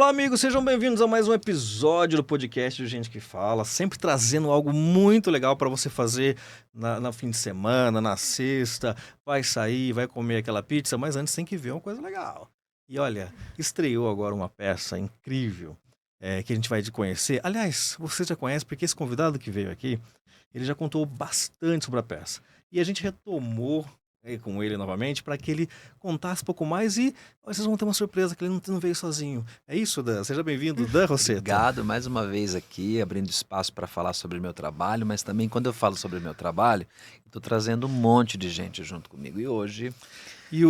Olá, amigos, sejam bem-vindos a mais um episódio do podcast do Gente que Fala, sempre trazendo algo muito legal para você fazer na fim de semana, na sexta, vai sair, vai comer aquela pizza, mas antes tem que ver uma coisa legal. E olha, estreou agora uma peça incrível que a gente vai conhecer. Aliás, você já conhece porque esse convidado que veio aqui, ele já contou bastante sobre a peça. E a gente retomou com ele novamente para que ele contasse um pouco mais e vocês vão ter uma surpresa que ele não veio sozinho. É isso, Dan? Seja bem-vindo, Dan Rossetto. Obrigado mais uma vez aqui, abrindo espaço para falar sobre o meu trabalho, mas também quando eu falo sobre o meu trabalho, estou trazendo um monte de gente junto comigo. E hoje,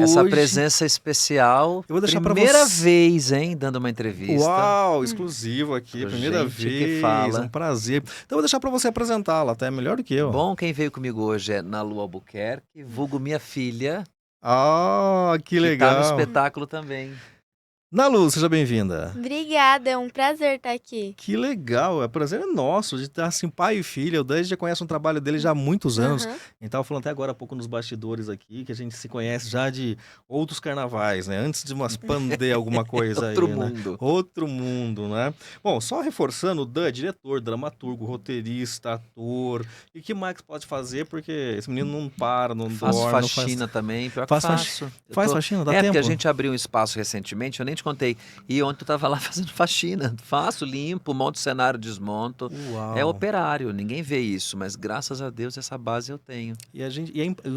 essa presença especial, eu vou deixar primeira vez, hein, dando uma entrevista. Uau, exclusivo aqui, primeira Gente vez, que fala. um prazer. Então eu vou deixar para você apresentá-la, até melhor do que eu. Bom, quem veio comigo hoje é Nalu Albuquerque, vulgo minha filha, Ah, que que legal. tá no espetáculo também. Nalu, seja bem-vinda. Obrigada, é um prazer estar aqui. Que legal, é prazer nosso de estar assim, pai e filha. O Dan já conhece um trabalho dele já há muitos anos. Uhum. A gente estava falando até agora há pouco nos bastidores aqui, que a gente se conhece já de outros carnavais, né? Antes de umas pandê alguma coisa Outro aí, mundo. Né? Outro mundo, né? Bom, só reforçando, o Dan é diretor, dramaturgo, roteirista, ator. E que mais que pode fazer? Porque esse menino não para, não Faço dorme. faxina também, pior que Faz faço. Faz faxina, dá É, tempo? porque a gente abriu um espaço recentemente, eu nem te contei. E ontem tu tava lá fazendo faxina. Faço, limpo, monto cenário, desmonto. Uau. É operário, ninguém vê isso, mas graças a Deus essa base eu tenho.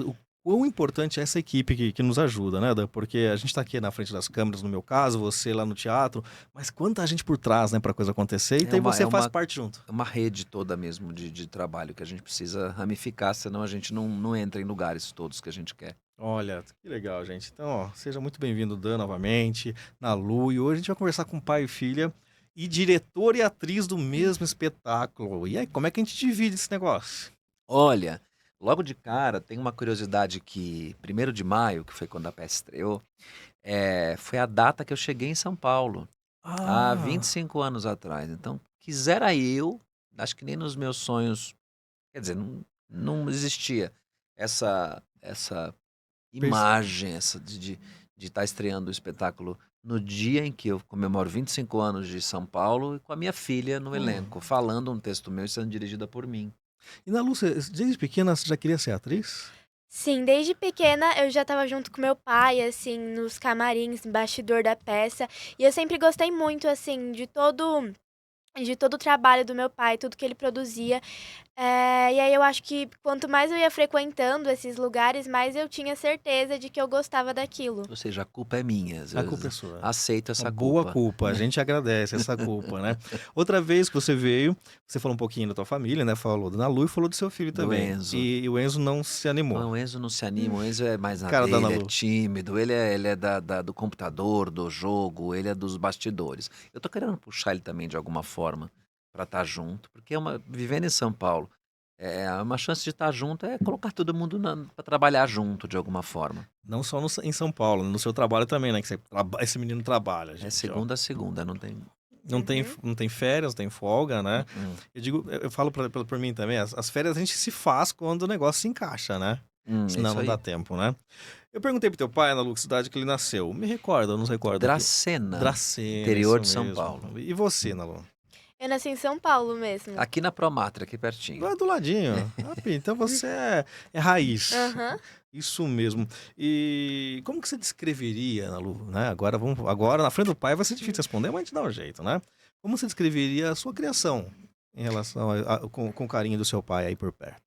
O quão importante é essa equipe que nos ajuda, né, Dan? Porque a gente está aqui na frente das câmeras, no meu caso, você lá no teatro, mas quanta gente por trás, né, para a coisa acontecer, e daí você faz parte junto. É uma rede toda mesmo de trabalho que a gente precisa ramificar, senão a gente não entra em lugares todos que a gente quer. Olha, que legal, gente. Então, ó, seja muito bem-vindo, Dan, novamente, Nalu, e hoje a gente vai conversar com pai e filha, e diretor e atriz do mesmo espetáculo. E aí, como é que a gente divide esse negócio? Olha, logo de cara, tem uma curiosidade que 1º de maio, que foi quando a peça estreou, foi a data que eu cheguei em São Paulo, há 25 anos atrás. Então, quisera eu, acho que nem nos meus sonhos, quer dizer, não existia essa imagem de estar estreando o espetáculo no dia em que eu comemoro 25 anos de São Paulo e com a minha filha no elenco, falando um texto meu e sendo dirigida por mim. E Nalu, desde pequena você já queria ser atriz? Sim, desde pequena eu já estava junto com meu pai, assim, nos camarins, bastidor da peça. E eu sempre gostei muito, assim, de todo o trabalho do meu pai, tudo que ele produzia. E aí eu acho que quanto mais eu ia frequentando esses lugares, mais eu tinha certeza de que eu gostava daquilo. Ou seja, a culpa é minha. A culpa é sua. Aceito essa Boa culpa, a gente agradece essa culpa, né? Outra vez que você veio, você falou um pouquinho da tua família, né? Falou da Nalu e falou do seu filho também. Enzo. E o Enzo não se animou. Não, o Enzo não se anima, o Enzo é mais na Cara da dele, é Nalu. tímido, ele é do computador, do jogo, ele é dos bastidores. Eu tô querendo puxar ele também de alguma forma para estar junto, porque vivendo em São Paulo, uma chance de estar junto é colocar todo mundo para trabalhar junto de alguma forma. Não só em São Paulo, no seu trabalho também, né? Que esse menino trabalha, gente. É segunda a segunda, não tem... Não tem férias, não tem folga, né? Eu falo por mim também, as férias a gente se faz quando o negócio se encaixa, né? Senão não dá tempo, né? Eu perguntei pro teu pai, na cidade que ele nasceu. Me recorda, eu não recordo. Dracena, Dracena, interior de isso São mesmo. Paulo. E você, Nalu? Eu nasci em São Paulo mesmo. Aqui na Promatra, aqui pertinho. Do ladinho. Então você é raiz. Aham. Isso mesmo. E como que você descreveria, Nalu, né? Agora, na frente do pai vai ser difícil responder, mas a gente dá um jeito, né? Como você descreveria a sua criação em relação com o carinho do seu pai aí por perto?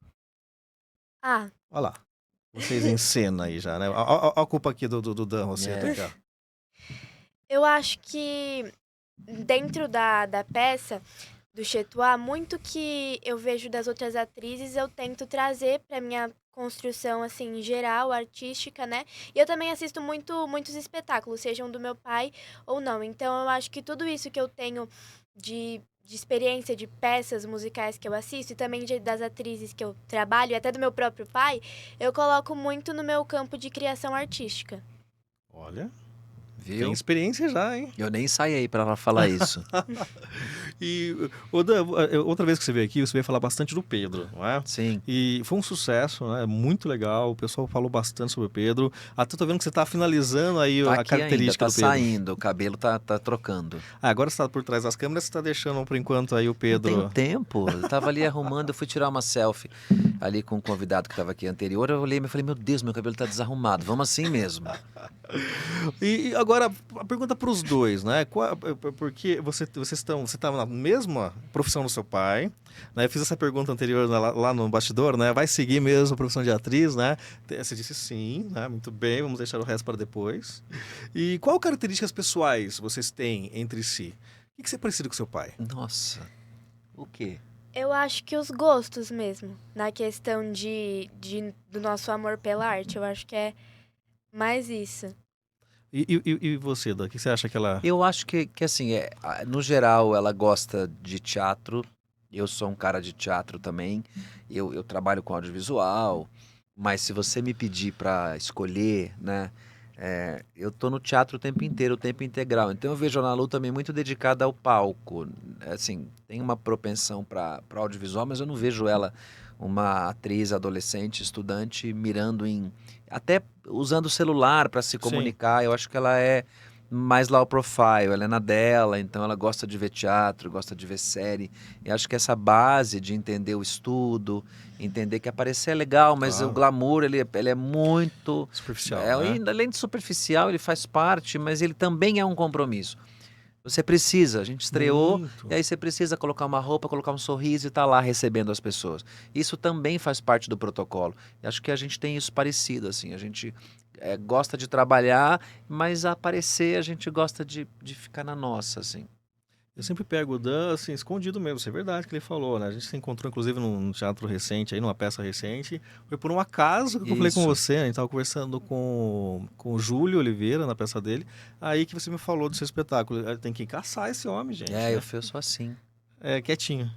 Ah, Olha lá. Vocês em cena aí já, né? Olha a culpa aqui do Dan Rossetto aqui, ó. eu acho que dentro da peça do Chetuá, muito que eu vejo das outras atrizes, eu tento trazer pra minha construção, assim, geral, artística, né? E eu também assisto muitos espetáculos, sejam do meu pai ou não. Então, eu acho que tudo isso que eu tenho de experiência de peças musicais que eu assisto e também das atrizes que eu trabalho, e até do meu próprio pai, eu coloco muito no meu campo de criação artística. Olha, Tem Viu? experiência já, hein? Eu nem ensaiei pra ela falar isso. E, ô Dan, outra vez que você veio aqui, você veio falar bastante do Pedro, não é? Sim. E foi um sucesso, né? Muito legal. O pessoal falou bastante sobre o Pedro. Até tô vendo que você tá finalizando aí Tá a aqui ainda, característica tá do Pedro. saindo, o cabelo tá trocando. Ah, agora você tá por trás das câmeras, você tá deixando por enquanto aí o Não Pedro. tenho tempo. Eu tava ali arrumando, eu fui tirar uma selfie ali com um convidado que tava aqui anterior. Eu olhei e falei, meu Deus, meu cabelo tá desarrumado. Vamos assim mesmo. E agora, a pergunta para os dois, né? Porque você tá na mesma profissão do seu pai, né? Eu fiz essa pergunta anterior lá no bastidor, né? Vai seguir mesmo a profissão de atriz, né? Você disse sim, né? Muito bem, vamos deixar o resto para depois. E qual características pessoais vocês têm entre si? O que você é parecido com seu pai? Nossa, o quê? Eu acho que os gostos mesmo, na questão do nosso amor pela arte, eu acho que é mais isso. E você, Dan? O que você acha que ela... Eu acho que assim, no geral, ela gosta de teatro. Eu sou um cara de teatro também. Eu trabalho com audiovisual. Mas se você me pedir para escolher, né? Eu tô no teatro o tempo inteiro, o tempo integral. Então eu vejo a Ana Lu também muito dedicada ao palco. Assim, tem uma propensão para audiovisual, mas eu não vejo ela uma atriz adolescente, estudante, mirando em... Até usando o celular para se Sim. comunicar. Eu acho que ela é mais low profile, ela é na dela, então ela gosta de ver teatro, gosta de ver série. E acho que essa base de entender o estudo, entender que aparecer é legal, mas Claro. o glamour, ele é muito... Superficial, né? Além de superficial, ele faz parte, mas ele também é um compromisso. Você precisa, a gente estreou, Muito. e aí você precisa colocar uma roupa, colocar um sorriso e estar lá recebendo as pessoas. Isso também faz parte do protocolo. E acho que a gente tem isso parecido, assim, a gente gosta de trabalhar, mas aparecer a gente gosta de ficar na nossa, assim. Eu sempre pego o Dan, assim, escondido mesmo, isso é verdade que ele falou, né? A gente se encontrou, inclusive, num teatro recente, aí, numa peça recente. Foi por um acaso que eu falei com Isso. você, a gente tava conversando com o Júlio Oliveira, na peça dele, aí que você me falou do seu espetáculo. Tem que caçar esse homem, gente. né? Eu sou assim. É, quietinho.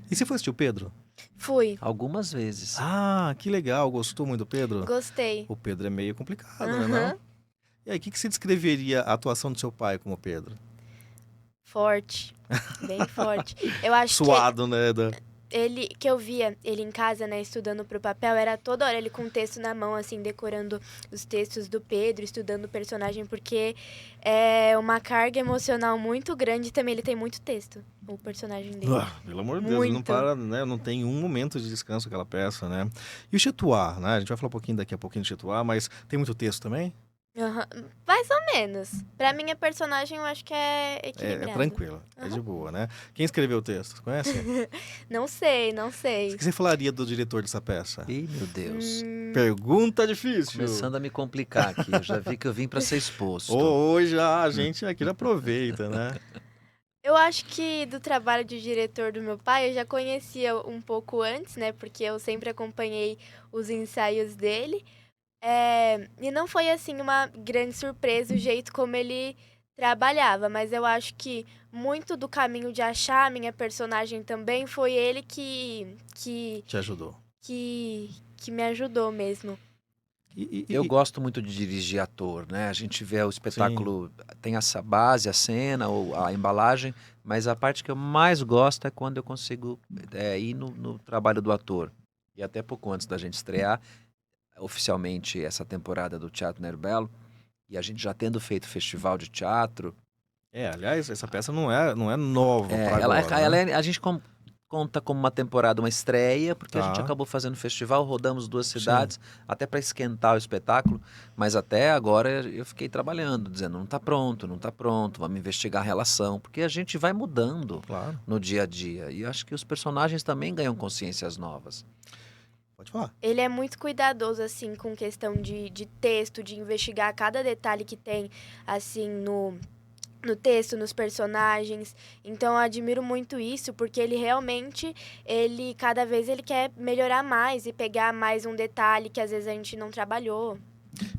E você foi assistir o Pedro? Fui, Algumas vezes. Ah, que legal, gostou muito do Pedro? gostei. O Pedro é meio complicado, né, Aham. não? E aí, o que você descreveria a atuação do seu pai como Pedro? Forte, bem forte. Eu acho Suado, né, Dan? que eu via ele em casa, né, estudando pro papel, era toda hora ele com o texto na mão, assim, decorando os textos do Pedro, estudando o personagem, porque é uma carga emocional muito grande e também ele tem muito texto, o personagem dele. Ah, pelo amor de Deus, ele não Muito. para, né? Não tem um momento de descanso aquela peça, né? E o Chetuá, né? A gente vai falar um pouquinho daqui a pouquinho do Chetuá, mas tem muito texto também? Aham, mais ou menos. Pra minha personagem, eu acho que é É equilibrado. tranquilo, é de boa, né? Quem escreveu o texto? Você conhece? Não sei. O que você falaria do diretor dessa peça? Ih, meu Deus. Pergunta difícil. Começando a me complicar aqui. Eu já vi que eu vim para ser exposto. Hoje a gente aqui já aproveita, né? Eu acho que do trabalho de diretor do meu pai, eu já conhecia um pouco antes, né? Porque eu sempre acompanhei os ensaios dele. E não foi, assim, uma grande surpresa o jeito como ele trabalhava. Mas eu acho que muito do caminho de achar a minha personagem também foi ele que Te ajudou. me ajudou mesmo. Eu gosto muito de dirigir ator, né? A gente vê o espetáculo, tem essa base, a cena, ou a embalagem, mas a parte que eu mais gosto é quando eu consigo ir no trabalho do ator. E até pouco antes da gente estrear, oficialmente, essa temporada do Teatro Nero Belo, e a gente já tendo feito festival de teatro... aliás, essa peça não é nova pra ela agora, né? a gente conta como uma temporada, uma estreia, porque a gente Tá. acabou fazendo festival, rodamos 2 cidades, até para esquentar o espetáculo, mas até agora eu fiquei trabalhando, dizendo, não tá pronto, vamos investigar a relação, porque a gente vai mudando Claro, no dia a dia, e eu acho que os personagens também ganham consciências novas. pode falar. Ele é muito cuidadoso, assim, com questão de texto, de investigar cada detalhe que tem, assim, no texto, nos personagens. Então, eu admiro muito isso, porque ele realmente, cada vez ele quer melhorar mais e pegar mais um detalhe que às vezes a gente não trabalhou.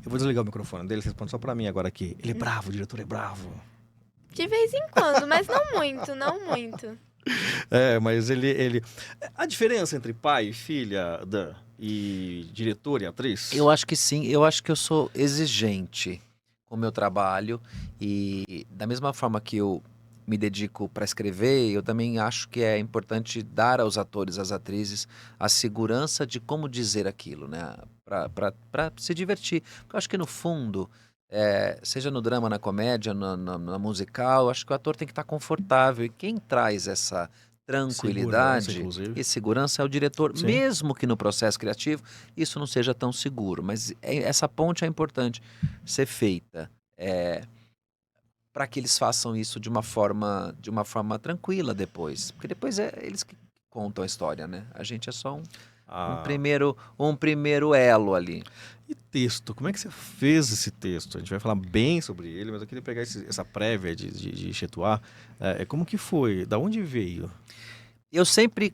Eu vou desligar o microfone dele, você responde só pra mim agora aqui. Ele é bravo, o diretor é bravo. De vez em quando, mas não muito, não muito. Mas ele... A diferença entre pai e filha, e diretor e atriz? Eu acho que sim, eu acho que eu sou exigente com o meu trabalho e da mesma forma que eu me dedico para escrever, eu também acho que é importante dar aos atores, às atrizes, a segurança de como dizer aquilo, né? Para se divertir. Porque eu acho que no fundo, seja no drama, na comédia, na musical, eu acho que o ator tem que estar confortável. E quem traz essa Segurança, tranquilidade inclusive. e segurança é o diretor, Sim. mesmo que no processo criativo isso não seja tão seguro. Mas essa ponte é importante ser feita. Para que eles façam isso de uma forma tranquila depois. Porque depois é eles que contam a história, né? A gente é só Ah, um primeiro elo ali. e texto? Como é que você fez esse texto? A gente vai falar bem sobre ele, mas eu queria pegar essa prévia de Chetuá. Como que foi? Da onde veio? Eu sempre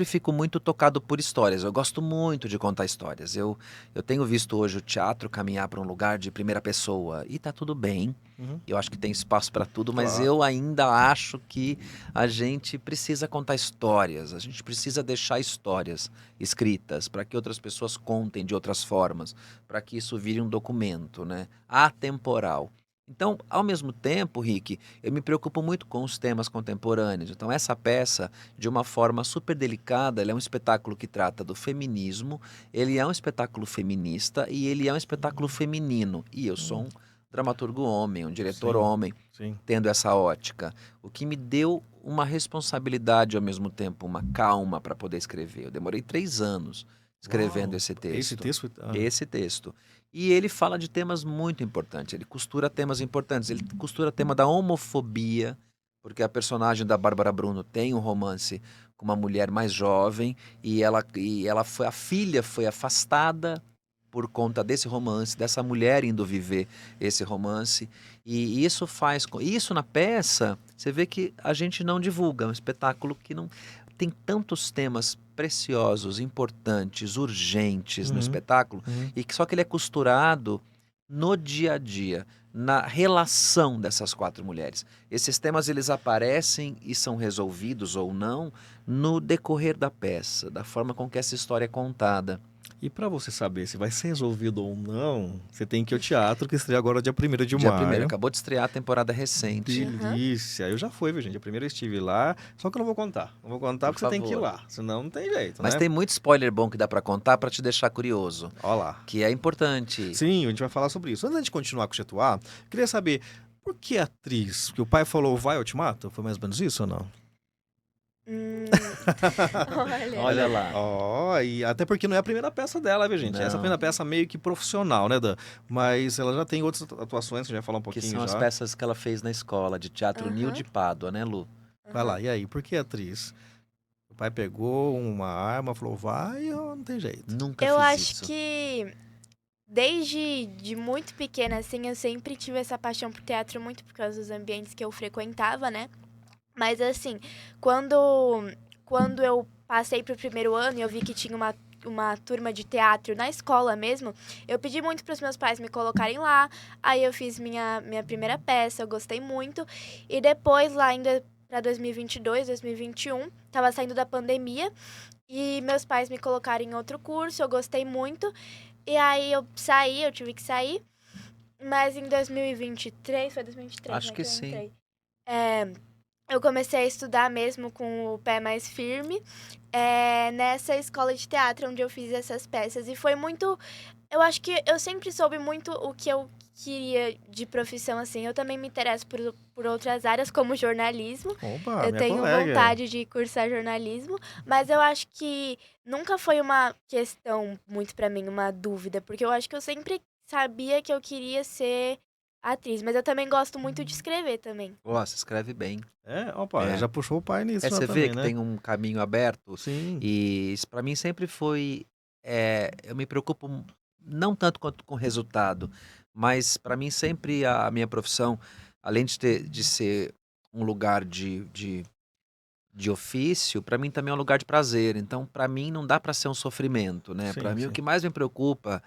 fico muito tocado por histórias. Eu gosto muito de contar histórias. Eu tenho visto hoje o teatro caminhar para um lugar de primeira pessoa e tá tudo bem. Uhum. Eu acho que tem espaço para tudo, mas Claro. eu ainda acho que a gente precisa contar histórias. A gente precisa deixar histórias escritas para que outras pessoas contem de outras formas, para que isso vire um documento, né? Atemporal. Então, ao mesmo tempo, Rick, eu me preocupo muito com os temas contemporâneos. Então, essa peça, de uma forma super delicada, ele é um espetáculo que trata do feminismo, ele é um espetáculo feminista e ele é um espetáculo feminino. E eu sou um dramaturgo homem, um diretor Sim, homem, sim. tendo essa ótica, o que me deu uma responsabilidade ao mesmo tempo, uma calma para poder escrever. Eu demorei 3 anos escrevendo Uau, esse esse texto. texto. Esse texto. E ele fala de temas muito importantes, ele costura temas importantes, ele costura o tema da homofobia, porque a personagem da Bárbara Bruno tem um romance com uma mulher mais jovem e ela foi, a filha foi afastada por conta desse romance, dessa mulher indo viver esse romance. E isso faz. Isso na peça, você vê que a gente não divulga. É um espetáculo que não. Tem tantos temas preciosos, importantes, urgentes no Uhum, espetáculo, uhum. e que só que ele é costurado no dia a dia, na relação dessas 4 mulheres. Esses temas eles aparecem e são resolvidos ou não no decorrer da peça, da forma com que essa história é contada. E para você saber se vai ser resolvido ou não, você tem que ir ao teatro, que estreia agora dia 1º de Dia 1º, maio. acabou de estrear a temporada recente. Aham. Delícia. Eu já fui, viu, gente? Dia 1º eu estive lá, só que eu não vou contar. Não vou contar Por porque você tem que ir favor. lá, senão não tem jeito, Mas né? tem muito spoiler bom que dá pra contar pra te deixar curioso, Ó lá. que é importante. Sim, a gente vai falar sobre isso. Antes de continuar com o Chetuá, queria saber por que atriz? Porque o pai falou, vai, eu te mato? Foi mais ou menos isso ou não? Hum, olha. Olha lá. Ó, e até porque não é a primeira peça dela, viu, gente? Essa é a Não. primeira peça meio que profissional, né, Dan? Mas ela já tem outras atuações, que a gente vai falar um Que pouquinho são as já. peças que ela fez na escola de teatro Nil Aham. de Pádua, né, Lu? Vai lá, Aham. e aí, por que atriz? O pai pegou uma arma, falou, vai, ou não tem jeito. Nunca Eu fiz acho isso. que desde de muito pequena, assim, eu sempre tive essa paixão por teatro muito por causa dos ambientes que eu frequentava, né? Mas assim, quando eu passei pro primeiro ano e eu vi que tinha uma turma de teatro na escola mesmo, eu pedi muito para os meus pais me colocarem lá. Aí eu fiz minha primeira peça, eu gostei muito. E depois, lá ainda para 2022, 2021, tava saindo da pandemia e meus pais me colocaram em outro curso, eu gostei muito. E aí eu tive que sair. Mas em 2023, foi 2023, Acho né, que eu sim. entrei. Eu comecei a estudar mesmo com o pé mais firme nessa escola de teatro onde eu fiz essas peças. E foi muito. Eu acho que eu sempre soube muito o que eu queria de profissão, assim. Eu também me interesso por outras áreas, como jornalismo. Opa, Eu minha tenho colega. vontade de cursar jornalismo, mas eu acho que nunca foi uma questão muito pra mim, uma dúvida, porque eu acho que eu sempre sabia que eu queria ser atriz, mas eu também gosto muito de escrever também. Ó, se escreve bem. Opa, É. já puxou o pai nisso já Você vê também, que né? tem um caminho aberto Sim. e isso pra mim sempre foi. Eu me preocupo não tanto quanto com o resultado, mas pra mim sempre a minha profissão, além de ser um lugar de ofício, pra mim também é um lugar de prazer. Então, pra mim não dá pra ser um sofrimento, né? Pra Sim, mim o sim. que mais me preocupa,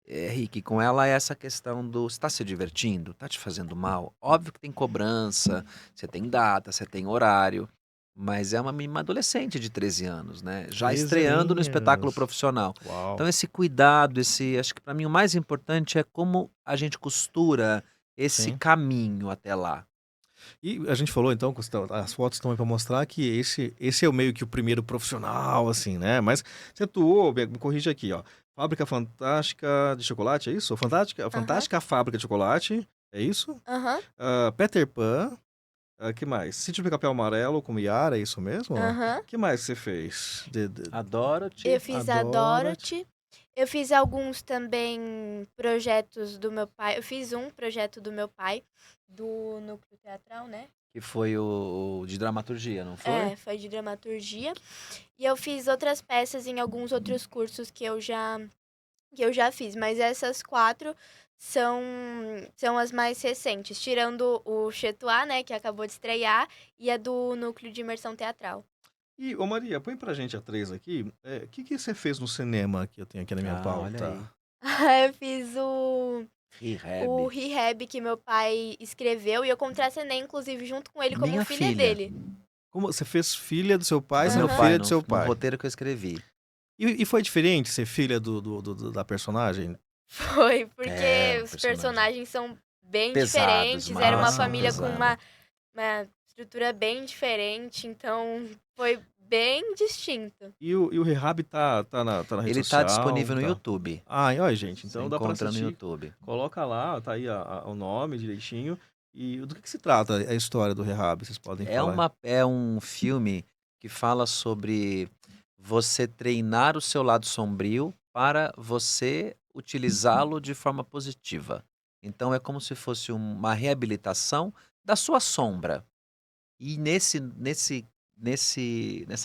Rick, com ela é essa questão do você tá se divertindo, tá te fazendo mal. Óbvio que tem cobrança, você tem data, você tem horário. mas é uma adolescente de 13 anos, né? Já 13 estreando no espetáculo aninhos. profissional. Uau. Então esse cuidado, acho que para mim o mais importante é como a gente costura esse Sim. caminho até lá. E a gente falou então, as fotos estão aí pra mostrar que esse é o meio que o primeiro profissional, assim, né? Mas você atuou, me corrige aqui, ó. Fábrica Fantástica de Chocolate, é isso? Fantástica Fábrica de Chocolate, é isso? Aham, Peter Pan, que mais? Sítio do Pica-Pau Amarelo com Yara, é isso mesmo? aham. Que mais você fez? Adoro-te. Eu fiz a Dorothy. Dorothy. Eu fiz alguns também projetos do meu pai. Eu fiz um projeto do meu pai, do Núcleo Teatral, né? Que foi o de dramaturgia, não foi? É, foi de dramaturgia. E eu fiz outras peças em alguns outros cursos que eu já fiz. Mas essas 4 são as mais recentes. Tirando o Chetuá, né, que acabou de estrear, e a do Núcleo de Imersão Teatral. E, ô Maria, põe pra gente a 3 aqui. O que você fez no cinema que eu tenho aqui na minha Olha aí. pauta? Eu fiz o Rehab. Rehab que meu pai escreveu e eu contracenei, inclusive, junto com ele como Minha filha filha. dele. Como você fez filha do seu pai, Do sendo meu Aham. pai, filha do seu no pai. roteiro que eu escrevi. E foi diferente ser filha da personagem? Foi, porque É, um os personagem. personagens são bem Pesados, diferentes. Era uma massa, família com pesada. uma estrutura bem diferente, então foi bem distinto. E o Rehab tá na rede Ele social? tá disponível no tá? YouTube. Olha, gente, Você então dá pra encontra no assistir. YouTube. Coloca lá, tá aí o nome direitinho. E do que se trata a história do Rehab? Vocês podem falar? É um filme que fala sobre você treinar o seu lado sombrio para você utilizá-lo de forma positiva. Então é como se fosse uma reabilitação da sua sombra. E nessa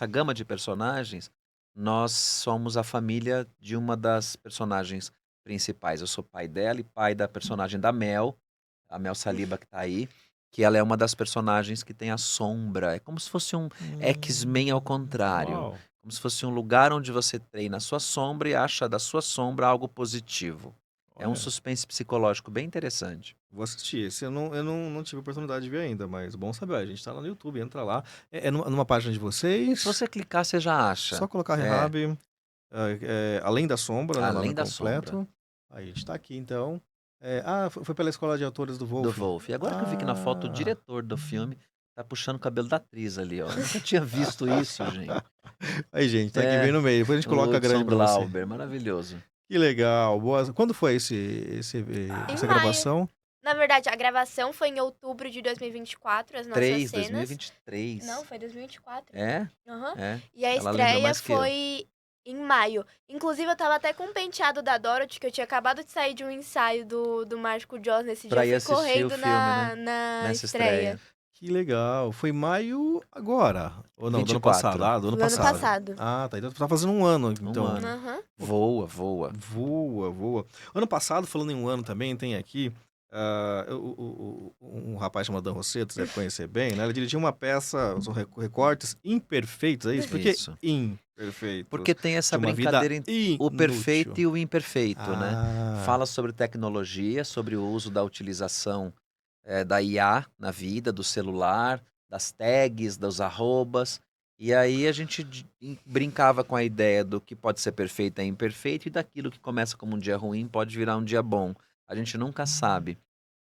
gama de personagens, nós somos a família de uma das personagens principais. Eu sou pai dela e pai da personagem da Mel, a Mel Saliba que tá aí, que ela é uma das personagens que tem a sombra. É como se fosse um X-Men ao contrário. Uau. Como se fosse um lugar onde você treina a sua sombra e acha da sua sombra algo positivo. É um Olha, suspense psicológico bem interessante. vou assistir. Esse eu não tive oportunidade de ver ainda, mas bom saber. A gente tá lá no YouTube, entra lá. É numa página de vocês. Se você clicar, você já acha. Só colocar É. Rehab, Além da Sombra, né, Além no da completo. Aí a gente tá aqui, então. Foi pela Escola de Atores do Wolf. Do Wolf. E agora que eu vi que na foto o diretor do filme tá puxando o cabelo da atriz ali, ó. Eu nunca tinha visto isso, gente. Aí, gente, tá aqui É, bem no meio. Depois a gente O coloca grande Hudson pra você. Glauber, maravilhoso. Que legal. Boa. Quando foi essa Em gravação? Na verdade, a gravação foi em outubro de 2024, as nossas 3, cenas. 2023. Não, foi 2024. É? Aham. É. E a Ela lembra estreia mais que eu. foi em maio. Inclusive, eu tava até com um penteado da Dorothy, que eu tinha acabado de sair de um ensaio do Mágico Joss nesse Pra dia. ir Eu fui assistir o correndo filme, na Nessa estreia. Que legal. Foi maio agora. Ou não, do ano 24. passado. Do ano Do ano passado. passado. Tá. Então tá fazendo um ano, então. ano. Aham. Voa, voa. Voa. Ano passado, falando em um ano também, tem aqui um rapaz chamado Dan Rosseto, você deve conhecer bem, né? Ele dirigiu uma peça, os recortes imperfeitos, é isso? Por que Isso. imperfeitos? Porque tem essa De uma vida brincadeira entre o perfeito inútil. e o imperfeito, né? Ah, Fala sobre tecnologia, sobre o uso da utilização da IA na vida, do celular, das tags, dos arrobas. E aí a gente brincava com a ideia do que pode ser perfeito é imperfeito e daquilo que começa como um dia ruim pode virar um dia bom. A gente nunca sabe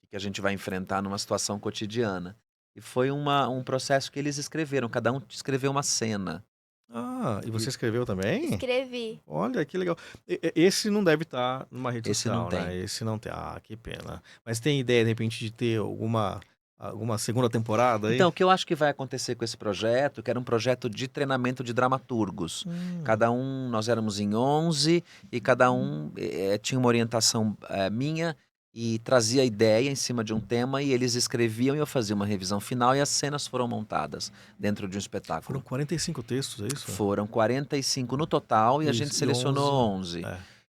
o que a gente vai enfrentar numa situação cotidiana. E foi um processo que eles escreveram, cada um escreveu uma cena. e você escreveu também? Escrevi. Olha, que legal. Esse não deve estar numa rede Esse social, não tem. né? Esse não tem. Que pena. Mas tem ideia, de repente, de ter alguma segunda temporada aí? Então, o que eu acho que vai acontecer com esse projeto, que era um projeto de treinamento de dramaturgos. Nós éramos em 11 e cada um tinha uma orientação minha e trazia ideia em cima de um tema e eles escreviam e eu fazia uma revisão final e as cenas foram montadas dentro de um espetáculo. Foram 45 textos, é isso? Foram 45 no total e a Isso, gente e selecionou 11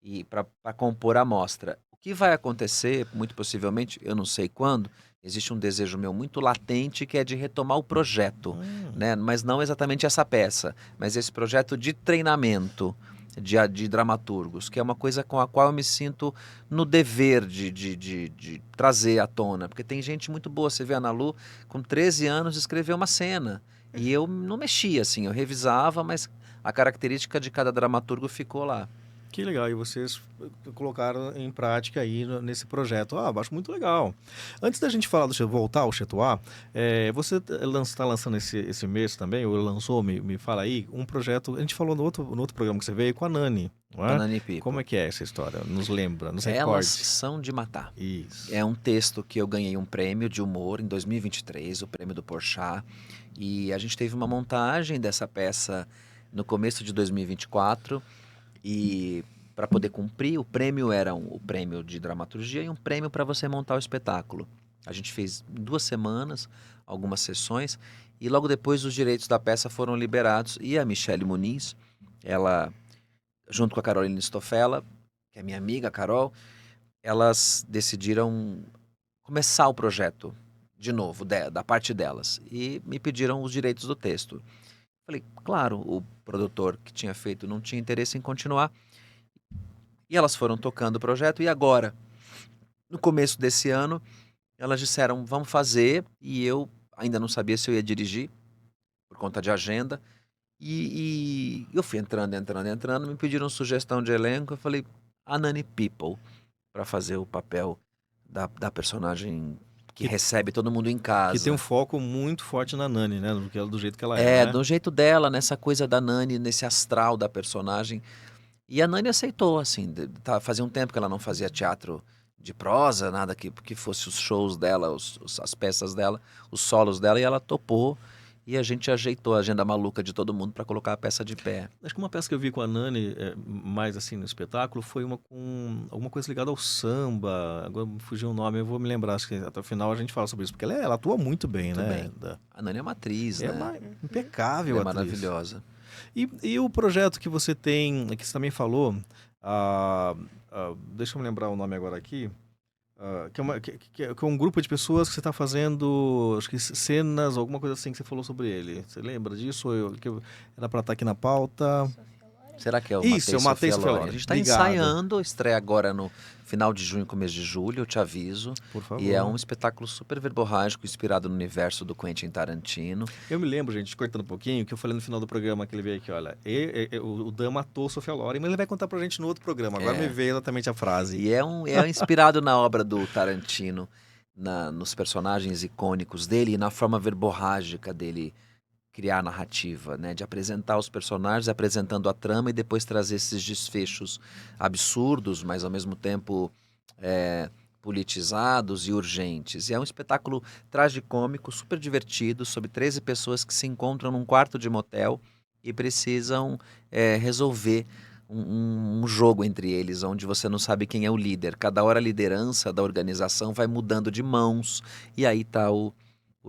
e para compor a amostra. O que vai acontecer, muito possivelmente, eu não sei quando, existe um desejo meu muito latente que é de retomar o projeto, né? Mas não exatamente essa peça, mas esse projeto de treinamento de dramaturgos, que é uma coisa com a qual eu me sinto no dever de trazer à tona, porque tem gente muito boa, você vê a Ana Lu, com 13 anos escreveu uma cena, E eu não mexia, assim, eu revisava, mas a característica de cada dramaturgo ficou lá. Que legal, e vocês colocaram em prática aí nesse projeto. Ah, acho muito legal. Antes da gente falar voltar ao Chetuá, você está lançando esse mês também, ou lançou, me fala aí, um projeto, a gente falou no outro programa que você veio, com a Nani, não é? Banana e People. Como é que é essa história? Nos lembra, nos Elas recorde. são de matar. Isso. É um texto que eu ganhei um prêmio de humor em 2023, o prêmio do Porchat, e a gente teve uma montagem dessa peça no começo de 2024, e para poder cumprir, o prêmio era o prêmio de dramaturgia e um prêmio para você montar o espetáculo. A gente fez em 2 semanas, algumas sessões, e logo depois os direitos da peça foram liberados, e a Michele Muniz, ela, junto com a Caroline Stoffela, que é minha amiga, Carol, elas decidiram começar o projeto de novo, da parte delas, e me pediram os direitos do texto. Falei, claro, o produtor que tinha feito não tinha interesse em continuar, e elas foram tocando o projeto, e agora, no começo desse ano, elas disseram, vamos fazer, e eu ainda não sabia se eu ia dirigir, por conta de agenda, e eu fui entrando, me pediram sugestão de elenco, eu falei, a Nani People, para fazer o papel da personagem que recebe todo mundo em casa. Que tem um foco muito forte na Nani, né? Do jeito que ela é, né? Do jeito dela, nessa coisa da Nani, nesse astral da personagem. E a Nani aceitou, assim, fazia um tempo que ela não fazia teatro de prosa, nada que fosse os shows dela, as peças dela, os solos dela, e ela topou. E a gente ajeitou a agenda maluca de todo mundo para colocar a peça de pé. Acho que uma peça que eu vi com a Nani, mais assim no espetáculo, foi uma com alguma coisa ligada ao samba. Agora me fugiu o nome, eu vou me lembrar. Acho que até o final a gente fala sobre isso, porque ela atua muito bem, Muito né? bem. A Nani é uma atriz, né? Impecável Ela é atriz. maravilhosa. E o projeto que você tem, que você também falou, deixa eu me lembrar o nome agora aqui, que é um grupo de pessoas que você está fazendo, acho que cenas, alguma coisa assim que você falou sobre ele. Você lembra disso? Era para estar aqui na pauta. Será que é o Isso, eu matei Sofia Loren. A gente está Obrigado. ensaiando, estreia agora no final de junho, começo de julho, eu te aviso. Por favor. E é um espetáculo super verborrágico, inspirado no universo do Quentin Tarantino. Eu me lembro, gente, cortando um pouquinho, que eu falei no final do programa que ele veio aqui, olha, o Dan matou Sofia Loren, mas ele vai contar pra gente no outro programa. Agora me veio exatamente a frase. E é inspirado na obra do Tarantino, nos personagens icônicos dele e na forma verborrágica dele criar a narrativa, né? De apresentar os personagens, apresentando a trama e depois trazer esses desfechos absurdos, mas ao mesmo tempo politizados e urgentes. E é um espetáculo tragicômico, super divertido, sobre 13 pessoas que se encontram num quarto de motel e precisam resolver um jogo entre eles, onde você não sabe quem é o líder. Cada hora a liderança da organização vai mudando de mãos, e aí tá o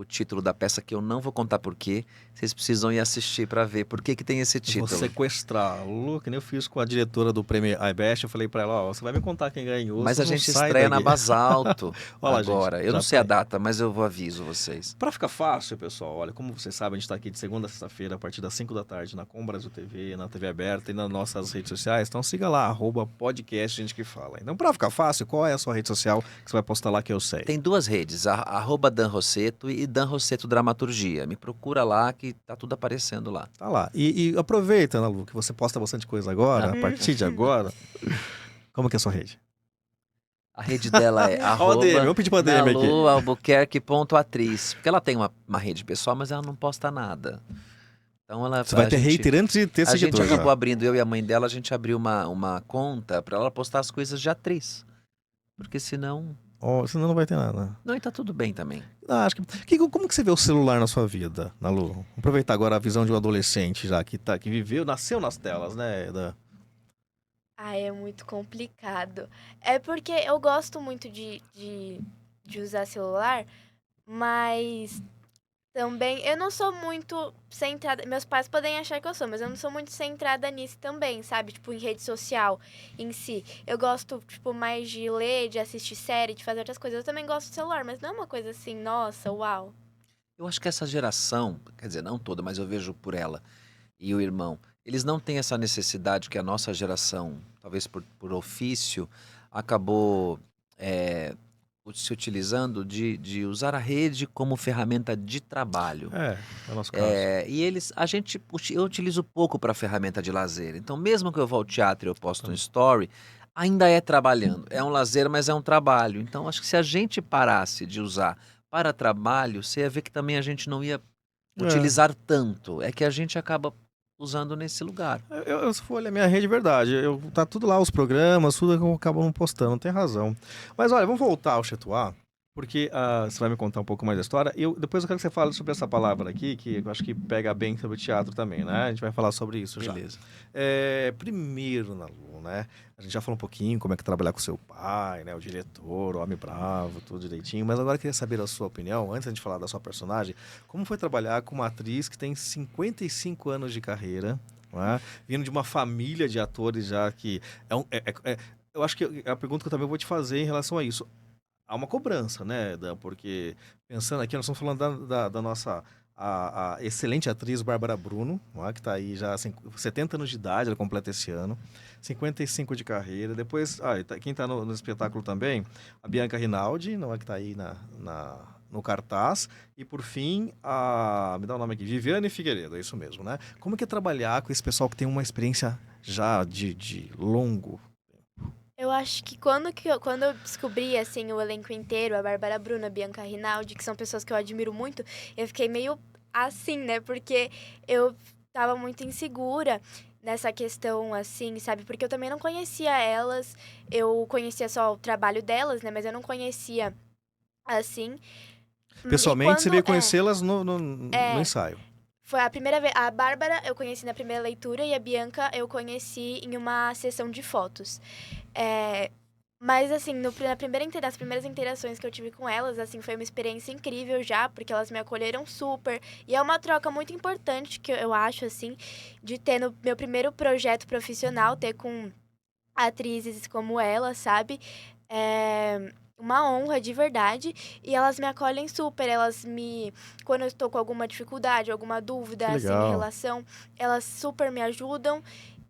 título da peça, que eu não vou contar por quê. Vocês precisam ir assistir para ver por que tem esse título. Vou sequestrá-lo, que nem eu fiz com a diretora do prêmio iBest. Eu falei para ela, você vai me contar quem ganhou. Mas a gente estreia na Basalto agora. Gente, eu não sei a data, mas eu aviso vocês. Para ficar fácil, pessoal, olha, como vocês sabem, a gente está aqui de segunda a sexta-feira, a partir das 5 da tarde, na Com Brasil TV, na TV aberta e nas nossas redes sociais. Então siga lá, @podcast Gente Que Fala. Então, para ficar fácil, qual é a sua rede social que você vai postar lá que eu sei? Tem 2 redes, @Dan Rosseto e Dan Rosseto Dramaturgia. Me procura lá que tá tudo aparecendo lá. Tá lá. E aproveita, Ana Lu, que você posta bastante coisa agora, a partir de agora. Como que é a sua rede? A rede dela é @nalualbuquerque.atriz. Porque ela tem uma rede pessoal, mas ela não posta nada. Então você vai ter hater antes de ter seguidor. A gente acabou abrindo, eu e a mãe dela, a gente abriu uma conta para ela postar as coisas de atriz. Porque senão... senão não vai ter nada. Não, e tá tudo bem também. Acho como que você vê o celular na sua vida, Nalu? Aproveitar agora a visão de um adolescente já que nasceu nas telas, né? É muito complicado. É porque eu gosto muito de usar celular, mas também eu não sou muito centrada. Meus pais podem achar que eu sou, mas eu não sou muito centrada nisso também, sabe? Tipo, em rede social em si. Eu gosto, tipo, mais de ler, de assistir série, de fazer outras coisas. Eu também gosto do celular, mas não é uma coisa assim, nossa, uau. Eu acho que essa geração, quer dizer, não toda, mas eu vejo por ela e o irmão, eles não têm essa necessidade que a nossa geração, talvez por ofício, acabou se utilizando de usar a rede como ferramenta de trabalho. É o nosso caso. E eu utilizo pouco para ferramenta de lazer. Então, mesmo que eu vá ao teatro e eu posto um story, ainda é trabalhando. É um lazer, mas é um trabalho. Então, acho que se a gente parasse de usar para trabalho, você ia ver que também a gente não ia utilizar tanto. É que a gente acaba usando nesse lugar. Se for olhar a minha rede, é verdade. Tá tudo lá, os programas, tudo que eu acabo não postando, tem razão. Mas olha, vamos voltar ao Chetuá, porque você vai me contar um pouco mais da história. Depois eu quero que você fale sobre essa palavra aqui, que eu acho que pega bem sobre o teatro também, né? A gente vai falar sobre isso já. Beleza. Primeiro, Nalu, né? A gente já falou um pouquinho como é que é trabalhar com seu pai, né? O diretor, o homem bravo, tudo direitinho. Mas agora eu queria saber a sua opinião, antes de falar da sua personagem, como foi trabalhar com uma atriz que tem 55 anos de carreira, né? Vindo de uma família de atores já que... eu acho que a pergunta que eu também vou te fazer em relação a isso. Há uma cobrança, né, Dan? Porque, pensando aqui, nós estamos falando da nossa a excelente atriz Bárbara Bruno, não é? Que está aí já 70 anos de idade, ela completa esse ano, 55 de carreira. Depois, quem está no espetáculo também, a Bianca Rinaldi, não é? Que está aí no cartaz. E, por fim, me dá o nome aqui, Viviane Figueiredo, é isso mesmo, né? Como que é trabalhar com esse pessoal que tem uma experiência já de longo? Eu acho que quando eu descobri, assim, o elenco inteiro, a Bárbara Bruna, a Bianca Rinaldi, que são pessoas que eu admiro muito, eu fiquei meio assim, né? Porque eu tava muito insegura nessa questão, assim, sabe? Porque eu também não conhecia elas, eu conhecia só o trabalho delas, né? Mas eu não conhecia, assim. Pessoalmente, você veio conhecê-las no ensaio. Foi a primeira vez. A Bárbara eu conheci na primeira leitura e a Bianca eu conheci em uma sessão de fotos. Mas, assim, nas primeiras interações que eu tive com elas, assim, foi uma experiência incrível já, porque elas me acolheram super. E é uma troca muito importante que eu acho, assim, de ter no meu primeiro projeto profissional, ter com atrizes como ela, sabe? Uma honra de verdade, e elas me acolhem super, quando eu estou com alguma dificuldade, alguma dúvida, assim, em relação, elas super me ajudam,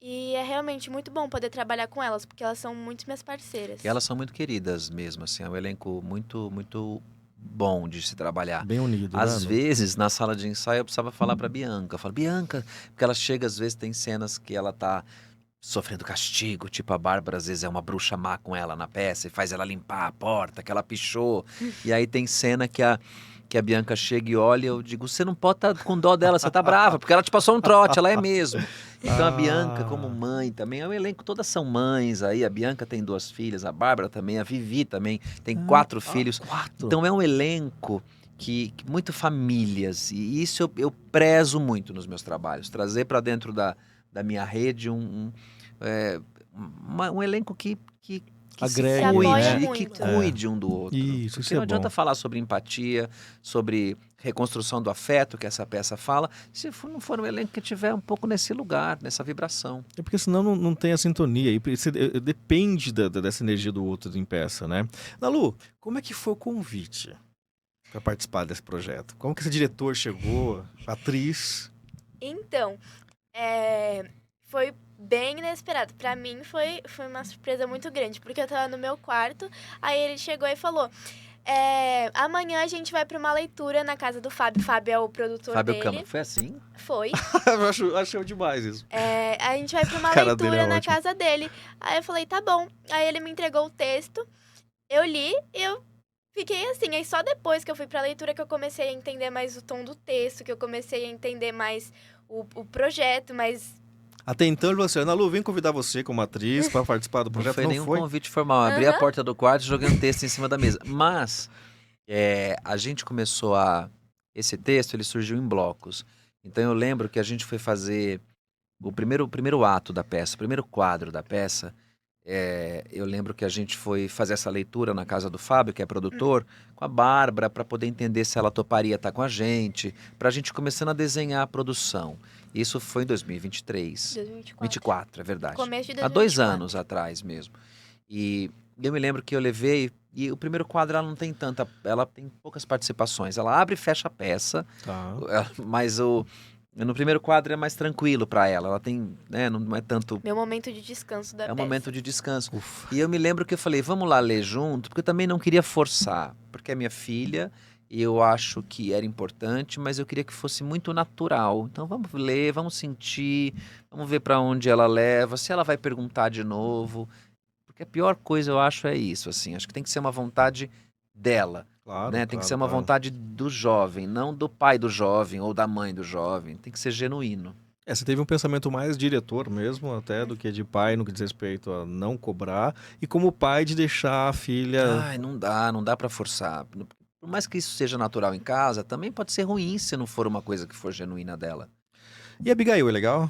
e é realmente muito bom poder trabalhar com elas, porque elas são muito minhas parceiras. E elas são muito queridas mesmo, assim, é um elenco muito, muito bom de se trabalhar. Bem unido, Às vezes, na sala de ensaio, eu precisava falar pra Bianca, eu falo, Bianca, porque ela chega, às vezes, tem cenas que ela tá sofrendo castigo, tipo a Bárbara às vezes é uma bruxa má com ela na peça e faz ela limpar a porta que ela pichou. E aí tem cena que a Bianca chega e olha, eu digo, você não pode estar com dó dela, você tá brava, porque ela te passou um trote, ela é mesmo. Então a Bianca como mãe também, é um elenco, todas são mães aí, a Bianca tem 2 filhas, a Bárbara também, a Vivi também tem 4 filhos. 4. Então é um elenco que muito famílias, e isso eu prezo muito nos meus trabalhos, trazer para dentro da minha rede um elenco que agrega, se apoia e muito. que cuide um do outro. Isso Porque é não adianta bom. falar sobre empatia, sobre reconstrução do afeto que essa peça fala, se não for um elenco que tiver um pouco nesse lugar, nessa vibração. É porque senão não tem a sintonia. E depende dessa energia do outro em peça, né? Nalu, como é que foi o convite para participar desse projeto? Como que esse diretor chegou, a atriz? Então, foi bem inesperado. Pra mim, foi uma surpresa muito grande, porque eu tava no meu quarto, aí ele chegou e falou... amanhã a gente vai pra uma leitura na casa do Fábio. Fábio é o produtor Fábio dele. Câmara, foi assim? Foi. Eu achei demais isso. A gente vai pra uma Cara dele leitura é na ótimo. casa dele. Aí eu falei, tá bom. Aí ele me entregou o texto, eu li e eu fiquei assim. Aí só depois que eu fui pra leitura que eu comecei a entender mais o tom do texto, que eu comecei a entender mais o projeto, mas... Até então ele falou assim, Nalu, vem convidar você como atriz para participar do Não projeto. foi nenhum foi? convite formal. Abri a porta do quarto e joguei um texto em cima da mesa. Mas a gente começou esse texto, ele surgiu em blocos. Então eu lembro que a gente foi fazer o primeiro ato da peça, o primeiro quadro da peça. Eu lembro que a gente foi fazer essa leitura na casa do Fábio, que é produtor, com a Bárbara, para poder entender se ela toparia estar com a gente, para a gente começando a desenhar a produção. Isso foi em 2023. 2024, é verdade. Começo de 2024. Há 2 anos atrás mesmo. E eu me lembro que eu levei, e o primeiro quadro ela tem poucas participações. Ela abre e fecha a peça, Tá. mas No primeiro quadro é mais tranquilo pra ela. Ela tem, né, não é tanto... Meu momento de descanso da É um peça. momento de descanso. Ufa. E eu me lembro que eu falei, vamos lá ler junto, porque eu também não queria forçar, porque é minha filha e eu acho que era importante, mas eu queria que fosse muito natural. Então vamos ler, vamos sentir, vamos ver para onde ela leva, se ela vai perguntar de novo. Porque a pior coisa eu acho é isso, assim, acho que tem que ser uma vontade dela, Claro, né? Tem que ser claro, uma claro. vontade do jovem, não do pai do jovem ou da mãe do jovem. Tem que ser genuíno. Você teve um pensamento mais diretor mesmo, até do que de pai, no que diz respeito a não cobrar, e como pai de deixar a filha. Ai, não dá pra forçar. Por mais que isso seja natural em casa, também pode ser ruim se não for uma coisa que for genuína dela. E a Abigail, é legal?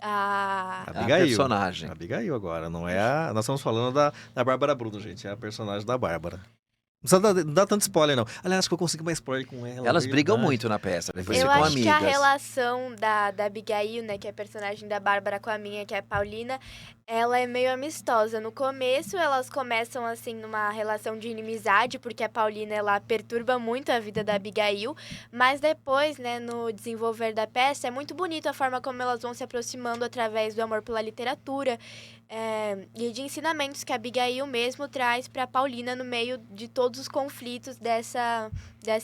Ah, A Abigail. personagem. Abigail agora, não é a. Nós estamos falando da Bárbara Bruno, gente. É a personagem da Bárbara. Não precisa dar, não dá tanto spoiler, não. Aliás, acho que eu consegui mais spoiler com ela. Elas brigam verdade. muito na peça, depois eu ficam acho que a amigas. relação da Abigail, né, que é a personagem da Bárbara com a minha, que é a Paulina, ela é meio amistosa. No começo, elas começam, assim, numa relação de inimizade, porque a Paulina, ela perturba muito a vida da Abigail, mas depois, né, no desenvolver da peça, é muito bonito a forma como elas vão se aproximando através do amor pela literatura, e de ensinamentos que a Abigail mesmo traz para Paulina no meio de todos os conflitos dessa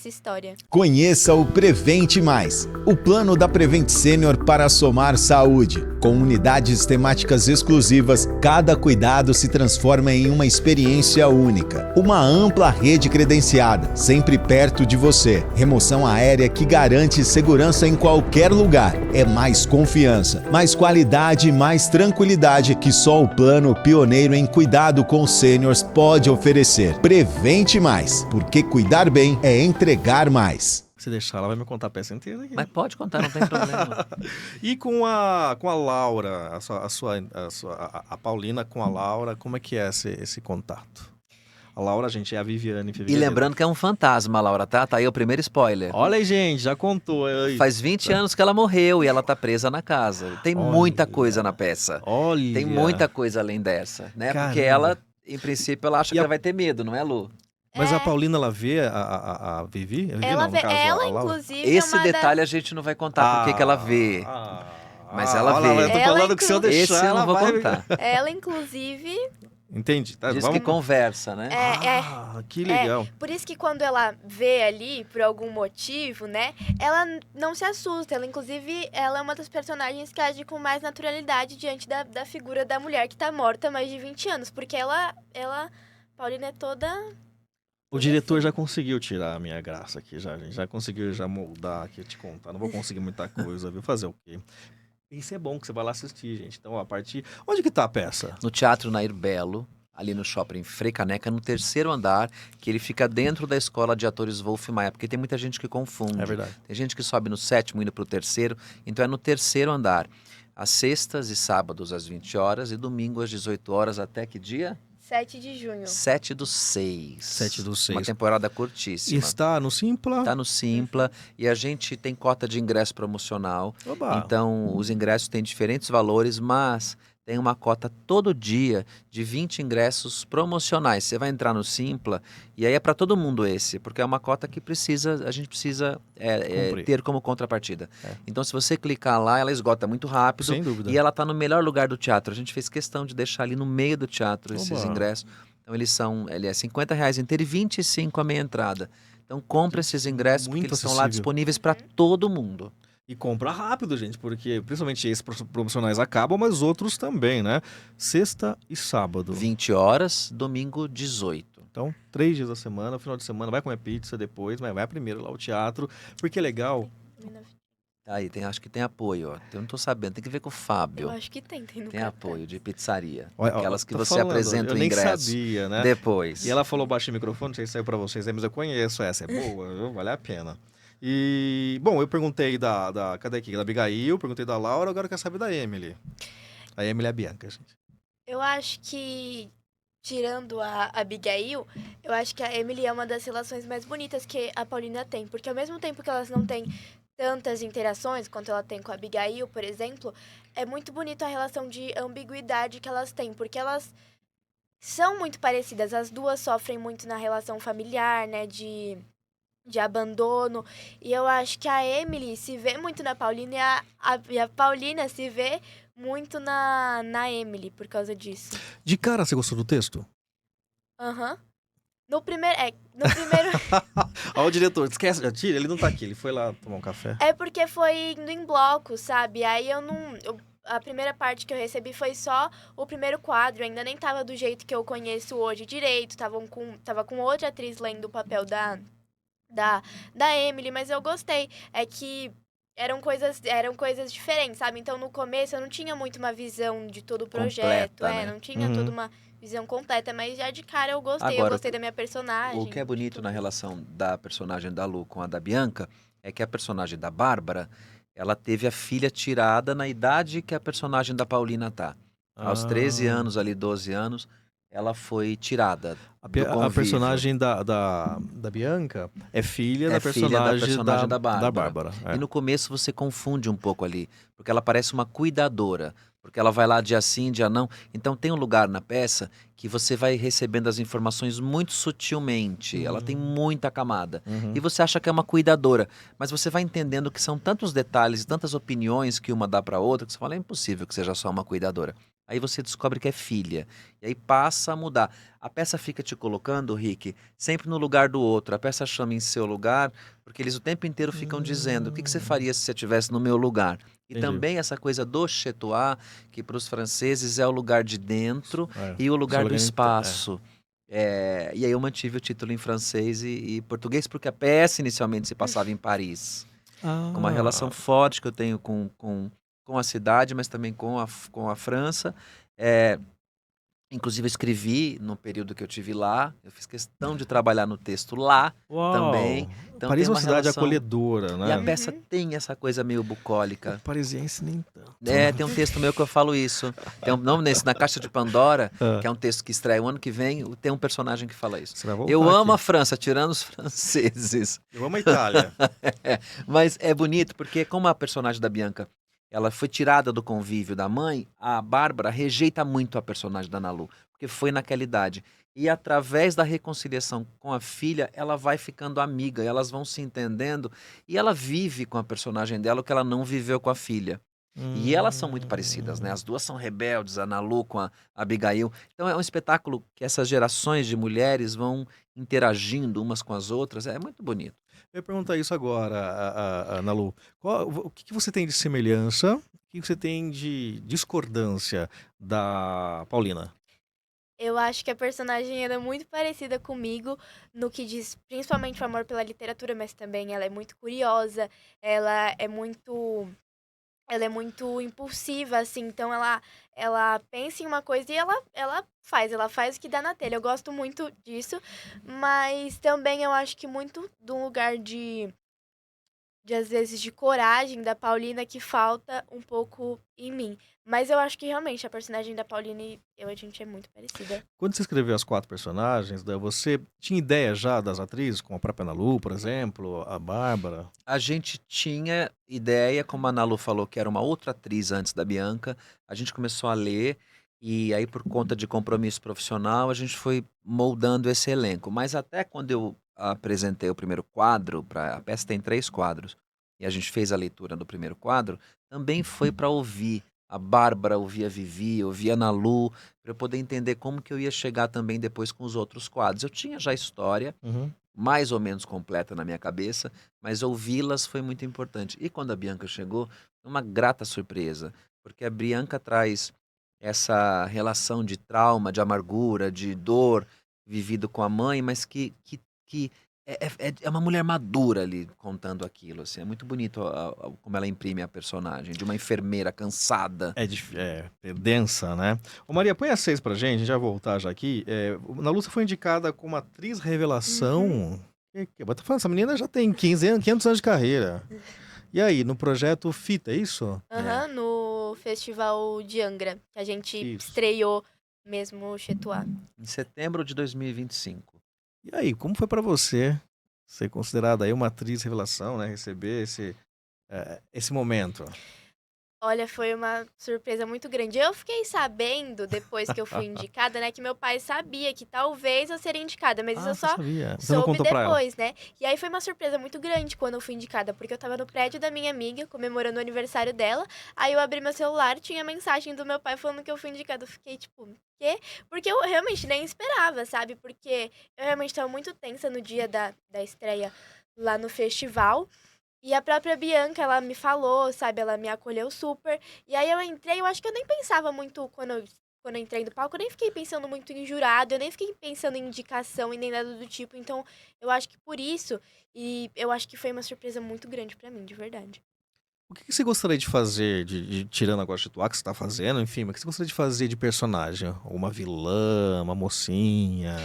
história. Conheça o Prevente Mais, o plano da Prevent Senior para somar saúde. Com unidades temáticas exclusivas, cada cuidado se transforma em uma experiência única. Uma ampla rede credenciada, sempre perto de você. Remoção aérea que garante segurança em qualquer lugar. É mais confiança, mais qualidade e mais tranquilidade que só o plano pioneiro em cuidado com sêniors pode oferecer. Prevente Mais, porque cuidar bem é entregar mais. Se deixar, ela vai me contar a peça inteira aqui. Mas pode contar, não tem problema. E com a Laura, a Paulina com a Laura, como é que é esse contato? A Laura, gente, é a Viviane E Figueiredo. lembrando que é um fantasma, Laura, tá? Tá aí o primeiro spoiler. Olha aí, gente, já contou. Aí. Faz 20 anos que ela morreu e ela tá presa na casa. Tem Olha. muita coisa na peça. Olha. Tem muita coisa além dessa, né? Caramba. Porque ela, em princípio, ela acha E que a- ela vai ter medo, não é, Lu? Mas a É. Paulina, ela vê a Vivi? A Vivi Ela, não, no caso, ela a Laura? inclusive, Esse é uma detalhe a gente não vai contar por que ela vê. Mas ela olha lá, vê. eu tô Ela falando que se eu deixar, Esse eu ela não vou vai... contar. Ela, inclusive, Entendi. Tá, Diz vamos... que conversa, né? Que legal. por isso que quando ela vê ali, por algum motivo, né, ela não se assusta. Ela, inclusive, ela é uma das personagens que age com mais naturalidade diante da figura da mulher que tá morta há mais de 20 anos. Porque ela Paulina é toda... O diretor já conseguiu tirar a minha graça aqui, já, gente. Já conseguiu já moldar aqui, te contar. Não vou conseguir muita coisa, viu? Fazer o quê? Isso é bom que você vai lá assistir, gente. Então, a partir... Onde que tá a peça? No Teatro Nair Belo, ali no shopping Frei Caneca, no terceiro andar, que ele fica dentro da escola de atores Wolf Maia, porque tem muita gente que confunde. É verdade. Tem gente que sobe no sétimo indo pro terceiro, então é no terceiro andar. Às sextas e sábados às 20 horas e domingo às 18 horas até que dia? 7 de junho. 7/6. 7/6. Uma temporada curtíssima. Está no Simpla? Tá no Simpla e a gente tem cota de ingresso promocional. Oba. Então, os ingressos têm diferentes valores, mas tem uma cota todo dia de 20 ingressos promocionais. Você vai entrar no Simpla e aí é para todo mundo esse, porque é uma cota que a gente precisa Cumprir. ter como contrapartida. É. Então, se você clicar lá, ela esgota muito rápido. Sem dúvida. E ela tá no melhor lugar do teatro. A gente fez questão de deixar ali no meio do teatro esses Oba. ingressos. Então, ele é R$50 inteiro e 25 a meia entrada. Então, compra esses ingressos porque Muito eles estão lá acessível. disponíveis para todo mundo. E compra rápido, gente, porque principalmente esses promocionais acabam, mas outros também, né? Sexta e sábado. 20 horas, domingo 18. Então, 3 dias da semana, final de semana, vai comer pizza depois, mas vai primeiro lá ao teatro, porque é legal. Aí, acho que tem apoio, ó. Eu não tô sabendo, tem que ver com o Fábio. Eu acho que tem no Tem cartaz. apoio de pizzaria. Olha, Aquelas que tô você falando, apresenta eu o nem ingresso. sabia, né? Depois. E ela falou baixinho o microfone, não sei se saiu pra vocês aí, mas eu conheço essa, é boa, viu? Vale a pena. E, bom, eu perguntei cadê aqui? Da Abigail, perguntei da Laura, agora eu quero saber da Emily. A Emily é a Bianca, gente. Eu acho que, tirando a Abigail, eu acho que a Emily é uma das relações mais bonitas que a Paulina tem. Porque ao mesmo tempo que elas não têm tantas interações quanto ela tem com a Abigail, por exemplo, é muito bonito a relação de ambiguidade que elas têm. Porque elas são muito parecidas. As duas sofrem muito na relação familiar, né? De de abandono. E eu acho que a Emily se vê muito na Paulina e a Paulina se vê muito na Emily por causa disso. De cara, você gostou do texto? Aham. No primeiro Ó, o diretor, esquece, já tira, ele não tá aqui, ele foi lá tomar um café. é porque foi indo em bloco, sabe? Aí eu não. A primeira parte que eu recebi foi só o primeiro quadro, ainda nem tava do jeito que eu conheço hoje direito. Tava com outra atriz lendo o papel da Emily, mas eu gostei. É que eram coisas diferentes, sabe? Então no começo eu não tinha muito uma visão de todo o projeto. Completa, né? Não tinha Uhum. toda uma visão completa, mas já de cara eu gostei. Eu Agora, gostei da minha personagem. O que é bonito tudo. na relação da personagem da Lu com a da Bianca é que a personagem da Bárbara, ela teve a filha tirada na idade que a personagem da Paulina tá. Aos 13 anos, ali 12 anos, ela foi tirada do A convívio. personagem da Bianca é filha da filha da personagem personagem da da Bárbara. Bárbara. E no começo você confunde um pouco ali, porque ela parece uma cuidadora, porque ela vai lá dia sim, dia não. Então tem um lugar na peça que você vai recebendo as informações muito sutilmente. Ela tem muita camada. Uhum. E você acha que é uma cuidadora, mas você vai entendendo que são tantos detalhes, tantas opiniões que uma dá para outra, que você fala, é impossível que seja só uma cuidadora. Aí você descobre que é filha. E aí passa a mudar. A peça fica te colocando, Rick, sempre no lugar do outro. A peça chama em seu lugar, porque eles o tempo inteiro ficam dizendo, o que você faria se você estivesse no meu lugar? E Entendi. também essa coisa do Chetois, que para os franceses é o lugar de dentro e o lugar do espaço. E aí eu mantive o título em francês e português, porque a peça inicialmente se passava em Paris. Com uma relação forte que eu tenho com a cidade, mas também com a França. Inclusive, eu escrevi no período que eu tive lá. Eu fiz questão de trabalhar no texto lá também. Então, Paris é tem uma cidade relação... acolhedora, né? E a peça tem essa coisa meio bucólica. O parisiense nem tanto. Tem um texto meu que eu falo isso. Tem um nome nesse, na Caixa de Pandora, que é um texto que estreia o ano que vem, tem um personagem que fala isso. Você vai voltar Eu amo aqui. a França, tirando os franceses. Eu amo a Itália. Mas é bonito, porque como a personagem da Bianca, ela foi tirada do convívio da mãe, a Bárbara rejeita muito a personagem da Ana Lu, porque foi naquela idade. E através da reconciliação com a filha, ela vai ficando amiga, elas vão se entendendo, e ela vive com a personagem dela o que ela não viveu com a filha. E elas são muito parecidas, né? As duas são rebeldes, a Ana Lu com a Abigail. Então é um espetáculo que essas gerações de mulheres vão interagindo umas com as outras, é muito bonito. Eu ia perguntar isso agora, Ana Lu. O que você tem de semelhança, o que você tem de discordância da Paulina? Eu acho que a personagem era muito parecida comigo no que diz principalmente o amor pela literatura, mas também ela é muito curiosa, ela é muito impulsiva, assim, então ela pensa em uma coisa e ela faz o que dá na telha. Eu gosto muito disso, mas também eu acho que muito de um lugar de às vezes, de coragem da Paulina que falta um pouco em mim. Mas eu acho que realmente a personagem da Paulina e a gente é muito parecida. Quando você escreveu as 4 personagens, você tinha ideia já das atrizes, como a própria Ana Lu, por exemplo, a Bárbara? A gente tinha ideia, como a Ana Lu falou, que era uma outra atriz antes da Bianca, a gente começou a ler e aí por conta de compromisso profissional a gente foi moldando esse elenco. Mas até quando eu apresentei o primeiro quadro, a peça tem 3 quadros, e a gente fez a leitura do primeiro quadro, também foi para ouvir a Bárbara, ouvir a Vivi, ouvir a Ana Lu, para eu poder entender como que eu ia chegar também depois com os outros quadros. Eu tinha já a história mais ou menos completa na minha cabeça, mas ouvi-las foi muito importante. E quando a Bianca chegou, uma grata surpresa, porque a Bianca traz essa relação de trauma, de amargura, de dor vivido com a mãe, mas que é uma mulher madura ali contando aquilo. Assim. É muito bonito como ela imprime a personagem, de uma enfermeira cansada. É densa, né? Ô Maria, põe a 6 pra gente já voltar já aqui. Na Lúcia foi indicada como atriz revelação. Tá falando, essa menina já tem 500 anos de carreira. E aí, no projeto Fita, é isso? No Festival de Angra, que a gente estreou mesmo o Chetois. Em setembro de 2025. E aí, como foi pra você ser considerada aí uma atriz revelação, né? Receber esse momento? Olha, foi uma surpresa muito grande. Eu fiquei sabendo, depois que eu fui indicada, né, que meu pai sabia que talvez eu seria indicada, mas isso Ah, eu você só sabia. Você não soube contou pra ela. depois, né? E aí foi uma surpresa muito grande quando eu fui indicada, porque eu tava no prédio da minha amiga, comemorando o aniversário dela. Aí eu abri meu celular, tinha mensagem do meu pai falando que eu fui indicada. Eu fiquei tipo, quê? Porque eu realmente nem esperava, sabe? Porque eu realmente tava muito tensa no dia da estreia lá no festival. E a própria Bianca, ela me falou, sabe? Ela me acolheu super. E aí eu entrei, eu acho que eu nem pensava muito quando eu entrei no palco, eu nem fiquei pensando muito em jurado, eu nem fiquei pensando em indicação e nem nada do tipo. Então, eu acho que por isso, e eu acho que foi uma surpresa muito grande pra mim, de verdade. O que que você gostaria de fazer, tirando agora de atuar que você tá fazendo, enfim, mas o que você gostaria de fazer de personagem? Uma vilã, uma mocinha,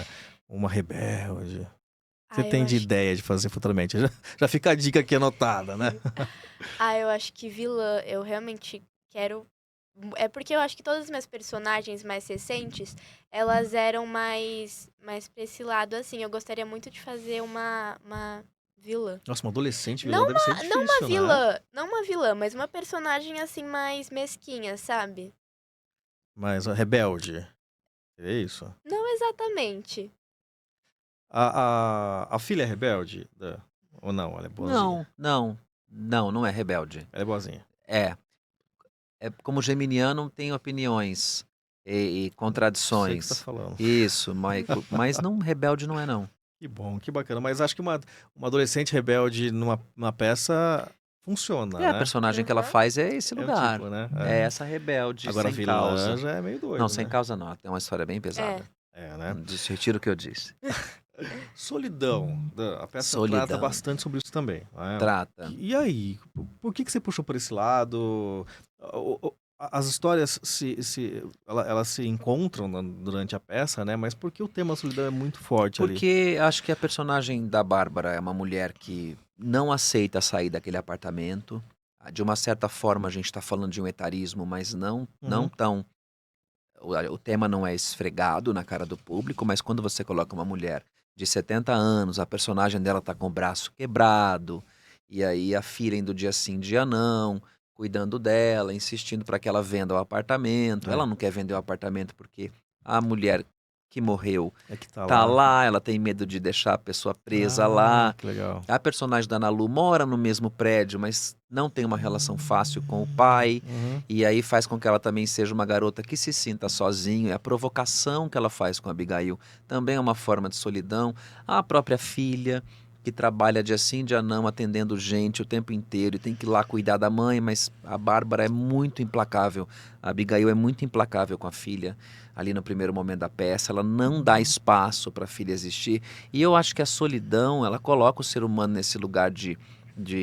uma rebelde? O que você Ah, eu tem de acho. ideia de fazer futuramente? Já fica a dica aqui anotada, né? Ah, eu acho que vilã, eu realmente quero. É porque eu acho que todas as minhas personagens mais recentes, elas eram mais pra esse lado, assim. Eu gostaria muito de fazer uma vilã. Nossa, uma adolescente vilã Não deve ser não uma difícil, né? vilã, não uma vilã, mas uma personagem, assim, mais mesquinha, sabe? Mas a rebelde, é isso? Não exatamente. A filha é rebelde? Ou não? Ela é boazinha? Não é rebelde. Ela é boazinha. É, como geminiano tem opiniões e Sei o que você tá contradições. falando. Isso, mas não rebelde não é não. Que bom, que bacana. Mas acho que uma adolescente rebelde numa peça funciona, É, a né? personagem que ela Aham. faz é esse É o lugar. tipo, né? É essa rebelde, Agora sem vilã causa. já é meio Não, doido, sem né? causa não, ela tem uma história bem É. pesada. É, né? Retiro o que eu disse. Solidão. A peça trata Solidão. bastante sobre isso também, né? Trata. E aí, por que você puxou por esse lado? As histórias elas se encontram durante a peça, né? Mas por que o tema solidão é muito forte ali? Porque acho que a personagem da Bárbara é uma mulher que não aceita sair daquele apartamento. De uma certa forma, a gente está falando de um etarismo, mas não Uhum. tão. O tema não é esfregado na cara do público, mas quando você coloca uma mulher de 70 anos, a personagem dela tá com o braço quebrado, e aí a filha indo dia sim, dia não, cuidando dela, insistindo para que ela venda o apartamento. É. Ela não quer vender o apartamento porque a mulher que morreu É que tá tá lá. lá, ela tem medo de deixar a pessoa presa lá. Que legal. A personagem da Ana Lu mora no mesmo prédio, mas não tem uma relação fácil com o pai. Uhum. E aí faz com que ela também seja uma garota que se sinta sozinha. E a provocação que ela faz com a Abigail também é uma forma de solidão. A própria filha, que trabalha dia sim, dia não, atendendo gente o tempo inteiro e tem que ir lá cuidar da mãe, mas a Bárbara é muito implacável. A Abigail é muito implacável com a filha ali no primeiro momento da peça. Ela não dá espaço para a filha existir. E eu acho que a solidão, ela coloca o ser humano nesse lugar de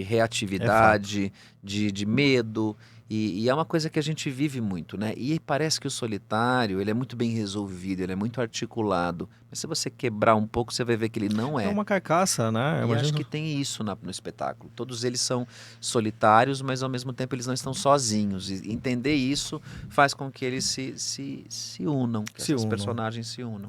reatividade, de medo, e é uma coisa que a gente vive muito, né? E parece que o solitário, ele é muito bem resolvido, ele é muito articulado, mas se você quebrar um pouco, você vai ver que ele não É é. uma carcaça, né? E acho que tem isso no espetáculo. Todos eles são solitários, mas ao mesmo tempo eles não estão sozinhos. E entender isso faz com que eles se unam, que Se essas unam. personagens se unam.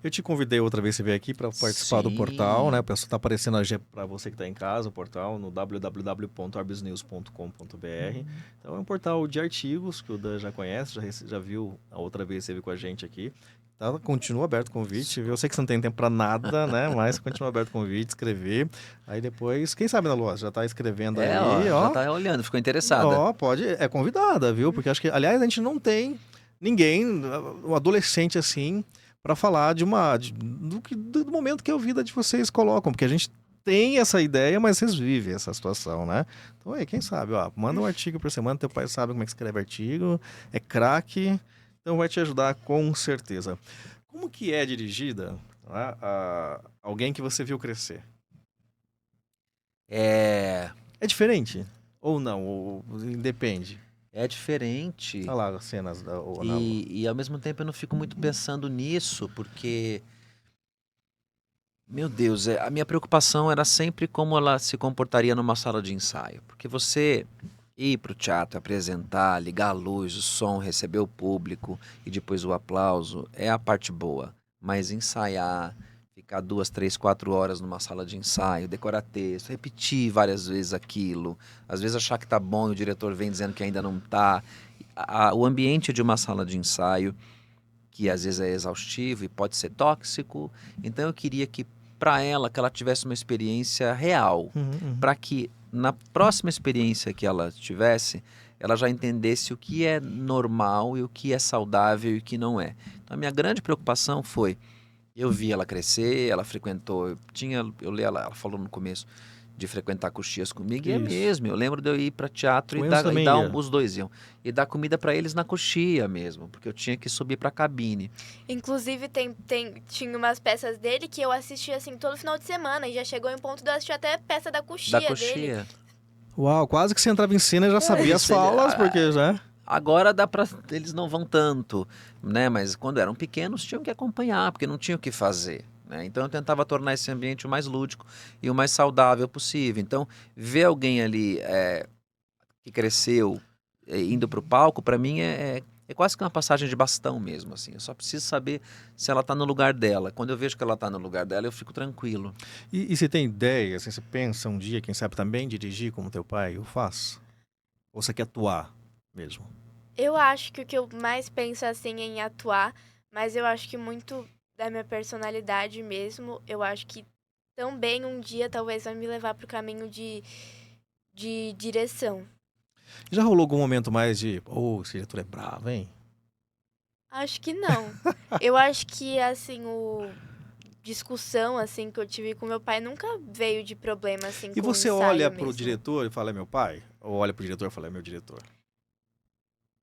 Eu te convidei outra vez você veio aqui para participar do Sim. portal, né? O pessoal tá aparecendo para você que está em casa, o portal no www.orbisnews.com.br. Então é um portal de artigos que o Dan já conhece, já viu a outra vez que você veio com a gente aqui. Tá, continua aberto o convite. Eu sei que você não tem tempo para nada, né? Mas continua aberto o convite, escrever. Aí depois, quem sabe, na Lua, já tá escrevendo aí, ó. Já tá olhando, ficou interessada. Ó, pode, é convidada, viu? Porque acho que, aliás, a gente não tem ninguém, um adolescente assim, para falar do momento que a vida de vocês colocam, porque a gente tem essa ideia, mas vocês vivem essa situação, né? Então aí, quem sabe, ó, manda um artigo por semana, teu pai sabe como é que escreve artigo, é craque, então vai te ajudar com certeza. Como que é dirigida, né, alguém que você viu crescer? É É diferente? Ou não? Ou independe? diferente. Olha lá as cenas da Ana Lu. E ao mesmo tempo eu não fico muito pensando nisso, porque, meu Deus, a minha preocupação era sempre como ela se comportaria numa sala de ensaio. Porque você ir para o teatro, apresentar, ligar a luz, o som, receber o público e depois o aplauso é a parte boa. Mas ensaiar, ficar 2, 3, 4 horas numa sala de ensaio, decorar texto, repetir várias vezes aquilo, às vezes achar que tá bom e o diretor vem dizendo que ainda não tá. O ambiente de uma sala de ensaio, que às vezes é exaustivo e pode ser tóxico, então eu queria que para ela, que ela tivesse uma experiência real, para que na próxima experiência que ela tivesse, ela já entendesse o que é normal e o que é saudável e o que não é. Então a minha grande preocupação foi, eu vi ela crescer, ela frequentou, eu li ela falou no começo de frequentar Coxias comigo, e é Isso. mesmo, eu lembro de eu ir para teatro O e Enzo também ia. os dois iam, e dar comida para eles na coxia mesmo, porque eu tinha que subir para a cabine. Inclusive, tinha umas peças dele que eu assistia, assim, todo final de semana. E já chegou em ponto de eu assistir até peça da coxia Da dele. coxia. Uau, quase que você entrava em cena e já sabia as isso, ele- falas, porque já... Agora dá para eles não vão tanto, né? Mas quando eram pequenos tinham que acompanhar, porque não tinham o que fazer, né? Então eu tentava tornar esse ambiente o mais lúdico e o mais saudável possível. Então ver alguém ali que cresceu indo para o palco, para mim é quase que uma passagem de bastão mesmo, assim. Eu só preciso saber se ela está no lugar dela. Quando eu vejo que ela está no lugar dela, eu fico tranquilo. E você tem ideia, assim, você pensa um dia, quem sabe também dirigir como teu pai o faz? Ou você quer atuar mesmo? Eu acho que o que eu mais penso, assim, é em atuar. Mas eu acho que muito da minha personalidade mesmo, eu acho que também um dia talvez vai me levar pro caminho de direção. Já rolou algum momento mais de, esse diretor é bravo, hein? Acho que não. Eu acho que, assim, discussão, assim, que eu tive com meu pai nunca veio de problema, assim, E com o você ensaio olha pro mesmo. diretor e fala, é meu pai? Ou olha pro diretor e fala, é meu diretor?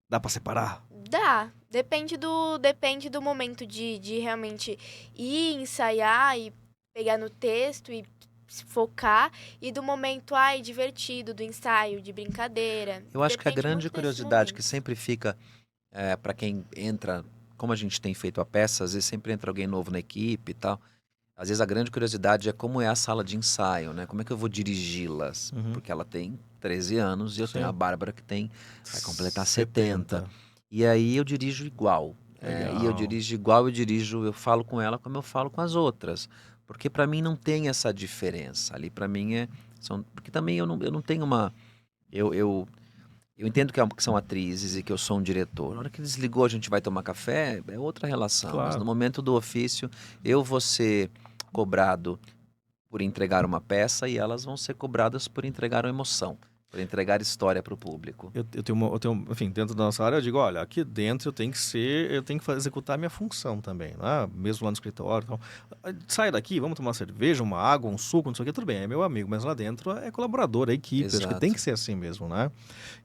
Dá pra separar? Dá. Depende do momento de realmente ir ensaiar e pegar no texto e se focar. E do momento, divertido, do ensaio, de brincadeira. Eu acho que a Depende grande muito desse curiosidade que momento. sempre fica para quem entra, como a gente tem feito a peça, às vezes sempre entra alguém novo na equipe e tal. Às vezes a grande curiosidade é como é a sala de ensaio, né? Como é que eu vou dirigi-las? Uhum. Porque ela tem 13 anos e eu tenho Sim. a Bárbara que vai completar 70. E aí eu dirijo igual. Legal. E eu dirijo igual, eu falo com ela como eu falo com as outras. Porque para mim não tem essa diferença. Ali para mim porque também eu não tenho uma... Eu entendo que são atrizes e que eu sou um diretor. Na hora que desligou, a gente vai tomar café, é outra relação. Claro. Mas no momento do ofício, eu vou ser cobrado por entregar uma peça e elas vão ser cobradas por entregar uma emoção, por entregar história para o público. Eu tenho, enfim, dentro da nossa área, eu digo, olha, aqui dentro eu tenho que executar a minha função também, né? Mesmo lá no escritório. Então, sai daqui, vamos tomar uma cerveja, uma água, um suco, não sei o que, tudo bem, é meu amigo, mas lá dentro é colaborador, é equipe, acho que Exato. tem que ser assim mesmo, né?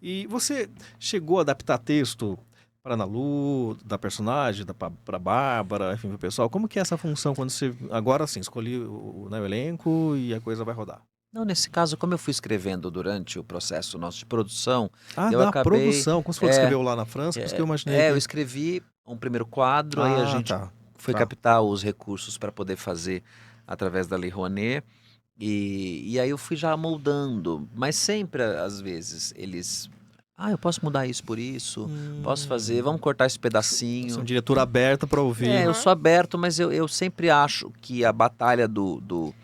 E você chegou a adaptar texto para Ana Lu, da personagem, para Bárbara, enfim, pro pessoal, como que é essa função quando você, agora sim, escolhi o elenco e a coisa vai rodar? Não, nesse caso, como eu fui escrevendo durante o processo nosso de produção, Ah, eu da acabei... produção, como você falou que escreveu lá na França, por isso que eu imaginei eu que... escrevi um primeiro quadro, aí a gente foi tá. captar os recursos para poder fazer através da Lei Rouanet, e aí eu fui já moldando, mas sempre, às vezes, eles... eu posso mudar isso por isso, posso fazer, vamos cortar esse pedacinho. Sou um diretor aberto para ouvir. Eu sou aberto, mas eu sempre acho que a batalha do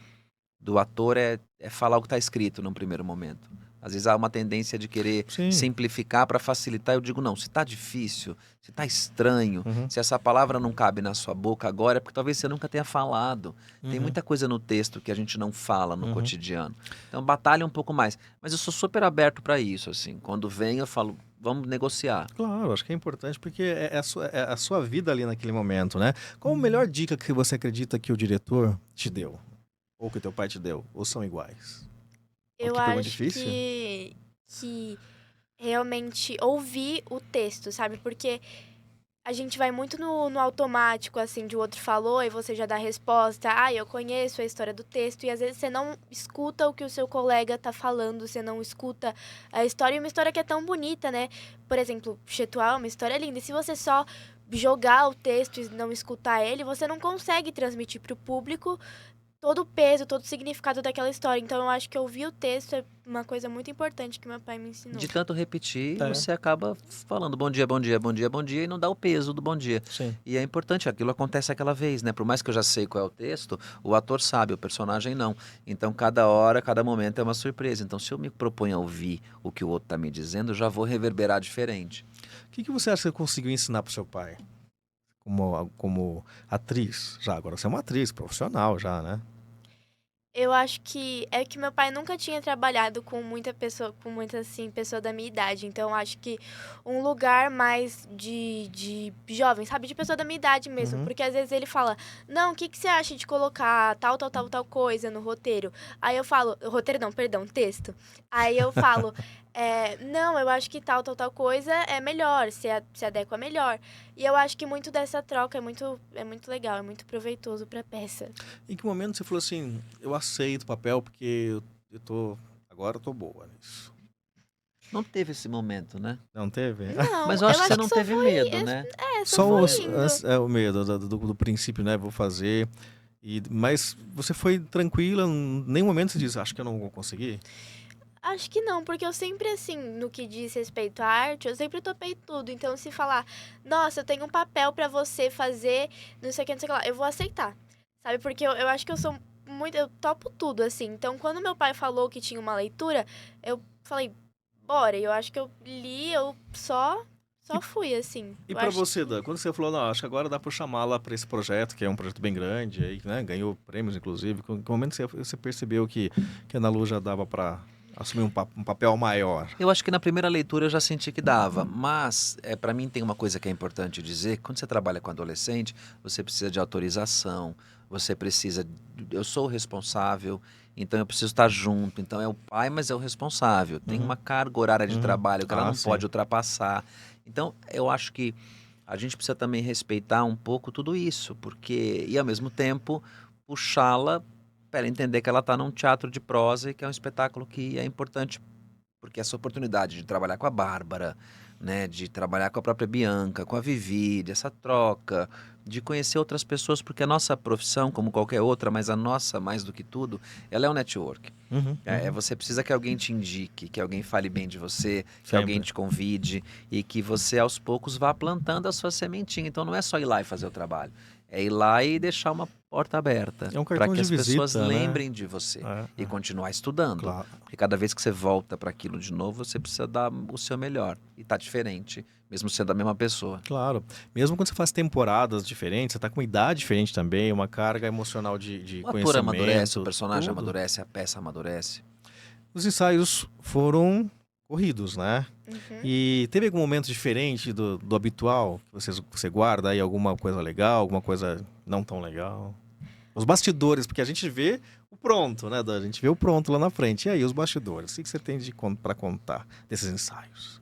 ator é falar o que está escrito num primeiro momento. Às vezes há uma tendência de querer simplificar para facilitar. Eu digo, não, se está difícil, se está estranho, se essa palavra não cabe na sua boca agora, é porque talvez você nunca tenha falado. Tem muita coisa no texto que a gente não fala no cotidiano. Então, batalha um pouco mais. Mas eu sou super aberto para isso, assim. Quando vem, eu falo, vamos negociar. Claro, acho que é importante porque é a sua vida ali naquele momento, né? Qual a melhor dica que você acredita que o diretor te deu? Ou que teu pai te deu? Ou são iguais? Eu pergunta acho difícil. que realmente ouvir o texto, sabe? Porque a gente vai muito no automático, assim, de o outro falou e você já dá a resposta. Eu conheço a história do texto. E às vezes você não escuta o que o seu colega tá falando, você não escuta a história. E uma história que é tão bonita, né? Por exemplo, Chetual é uma história linda. E se você só jogar o texto e não escutar ele, você não consegue transmitir pro público todo o peso, todo o significado daquela história. Então, eu acho que ouvir o texto é uma coisa muito importante que meu pai me ensinou. De tanto repetir, É. você acaba falando bom dia, bom dia, bom dia, bom dia, e não dá o peso do bom dia. Sim. E é importante, aquilo acontece aquela vez, né? Por mais que eu já sei qual é o texto, o ator sabe, o personagem não. Então, cada hora, cada momento é uma surpresa. Então, se eu me proponho a ouvir o que o outro está me dizendo, eu já vou reverberar diferente. O que você acha que você conseguiu ensinar pro seu pai? Como atriz? Já, agora você é uma atriz profissional já, né? Eu acho que é que meu pai nunca tinha trabalhado com muita assim, pessoa da minha idade. Então, eu acho que um lugar mais de jovem, sabe? De pessoa da minha idade mesmo. Uhum. Porque às vezes ele fala, não, o que você acha de colocar tal coisa no roteiro? Aí eu falo, roteiro não, perdão, texto. Aí eu falo, não, eu acho que tal coisa é melhor, se adequa melhor. E eu acho que muito dessa troca é muito legal, é muito proveitoso pra peça. Em que momento você falou assim, eu aceito o papel porque agora eu tô boa nisso? Não teve esse momento, né? Não teve? Não, Mas eu acho que você que não só teve foi- medo, né? Só foi os- indo. o medo do princípio, né? Vou fazer. Mas você foi tranquila, em nenhum momento você diz, acho que eu não vou conseguir? Acho que não, porque eu sempre, assim, no que diz respeito à arte, eu sempre topei tudo. Então, se falar, nossa, eu tenho um papel pra você fazer, não sei o que, não sei o que lá, eu vou aceitar. Sabe? Porque eu acho que eu sou muito. Eu topo tudo, assim. Então, quando meu pai falou que tinha uma leitura, eu falei, bora. E eu acho que eu li, eu só fui, assim. E Eu pra acho você, Dan, quando você falou, não, acho que agora dá pra eu chamá-la pra esse projeto, que é um projeto bem grande, aí, né? Ganhou prêmios, inclusive. Que momento você percebeu que a Ana Lu já dava pra assumir um papel maior? Eu acho que na primeira leitura eu já senti que dava, mas para mim tem uma coisa que é importante dizer, quando você trabalha com adolescente, você precisa de autorização, você precisa, eu sou o responsável, então eu preciso estar junto, então é o pai, mas é o responsável, tem Uhum. uma carga horária de Uhum. trabalho que ela não Sim. pode ultrapassar, então eu acho que a gente precisa também respeitar um pouco tudo isso, porque, e ao mesmo tempo, puxá-la para ela entender que ela está num teatro de prosa e que é um espetáculo que é importante, porque essa oportunidade de trabalhar com a Bárbara, né, de trabalhar com a própria Bianca, com a Vivi, dessa troca, de conhecer outras pessoas, porque a nossa profissão, como qualquer outra, mas a nossa, mais do que tudo, ela é um network. Uhum. Você precisa que alguém te indique, que alguém fale bem de você, que Sempre. alguém te convide e que você, aos poucos, vá plantando a sua sementinha. Então, não é só ir lá e fazer o trabalho. É ir lá e deixar uma porta aberta É um para cartão que de as pessoas visita, né? lembrem de você e continuar estudando. Claro. Porque cada vez que você volta para aquilo de novo, você precisa dar o seu melhor. E tá diferente, mesmo sendo a mesma pessoa. Claro. Mesmo quando você faz temporadas diferentes, você tá com uma idade diferente também, uma carga emocional de O ator conhecimento. amadurece, o personagem tudo. amadurece, a peça amadurece. Os ensaios foram corridos, né? Uhum. E teve algum momento diferente do habitual? Que você guarda aí alguma coisa legal, alguma coisa não tão legal? Os bastidores, porque a gente vê o pronto, né? A gente vê o pronto lá na frente. E aí, os bastidores? O que você tem para contar desses ensaios?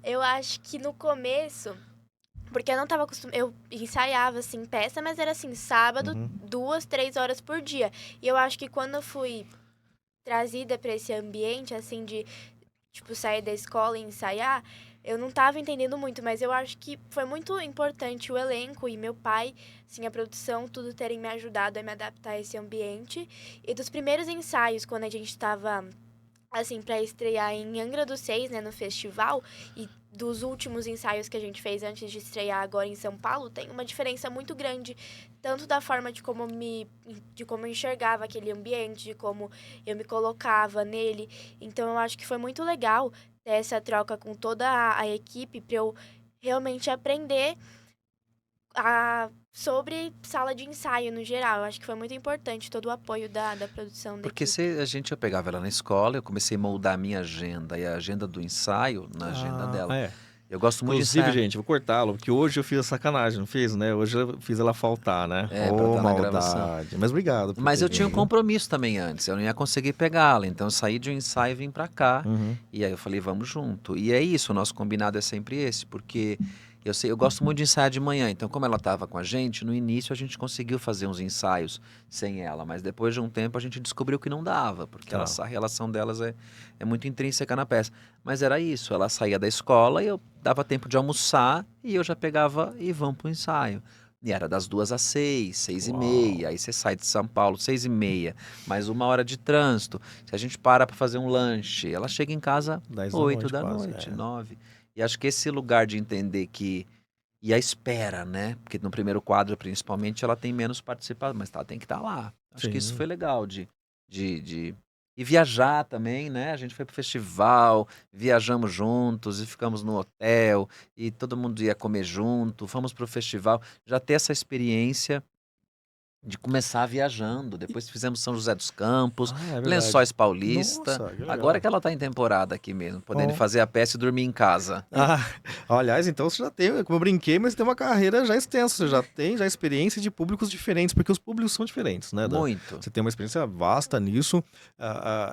Eu acho que no começo, porque eu não tava acostumada, eu ensaiava, assim, peça, mas era assim, sábado, Uhum. 2, 3 horas por dia. E eu acho que quando eu fui trazida pra esse ambiente, assim, de, tipo, sair da escola e ensaiar, eu não tava entendendo muito, mas eu acho que foi muito importante o elenco e meu pai, assim, a produção, tudo terem me ajudado a me adaptar a esse ambiente. E dos primeiros ensaios, quando a gente tava, assim, pra estrear em Angra dos Seis, né, no festival, e dos últimos ensaios que a gente fez antes de estrear agora em São Paulo, tem uma diferença muito grande, tanto da forma de como eu enxergava aquele ambiente, de como eu me colocava nele. Então, eu acho que foi muito legal ter essa troca com toda a equipe para eu realmente aprender sobre sala de ensaio no geral. Eu acho que foi muito importante todo o apoio da produção da Porque equipe. eu pegava ela na escola, eu comecei a moldar a minha agenda e a agenda do ensaio na agenda dela. É. Eu gosto muito de Inclusive, ensaiar. gente, vou cortá-lo, porque hoje eu fiz a sacanagem, não fiz, né? Hoje eu fiz ela faltar, né? Pra estar na gravação. Maldade. Mas obrigado. por Mas ter eu tinha um vindo. compromisso também antes, eu não ia conseguir pegá-la. Então eu saí de um ensaio e vim pra cá. Uhum. E aí eu falei, vamos junto. E é isso, o nosso combinado é sempre esse, porque eu gosto muito de ensaiar de manhã. Então, como ela estava com a gente, no início a gente conseguiu fazer uns ensaios sem ela. Mas depois de um tempo a gente descobriu que não dava, porque Tá. a relação delas é muito intrínseca na peça. Mas era isso, ela saía da escola e eu dava tempo de almoçar e eu já pegava e vamos pro ensaio. E era das 2 às 6, 6h30. Uau. Aí você sai de São Paulo, 6h30, mais 1 hora de trânsito. Se a gente para fazer um lanche, ela chega em casa 10 da 8 noite da quase, noite, é. 9. E acho que esse lugar de entender que. E a espera, né? Porque no primeiro quadro, principalmente, ela tem menos participação, mas ela tem que estar lá. Acho que isso Sim. foi legal de. E viajar também, né? A gente foi pro festival, viajamos juntos e ficamos no hotel, e todo mundo ia comer junto, fomos pro festival. Já ter essa experiência de começar viajando. Depois fizemos São José dos Campos, Ah, é verdade. Lençóis Paulista. Nossa, que legal. Agora que ela tá em temporada aqui mesmo, podendo Ó. fazer a peça e dormir em casa. Ah, aliás, então você já tem, como eu brinquei, mas tem uma carreira já extensa, você já tem já experiência de públicos diferentes, porque os públicos são diferentes, né? Muito. Você tem uma experiência vasta nisso,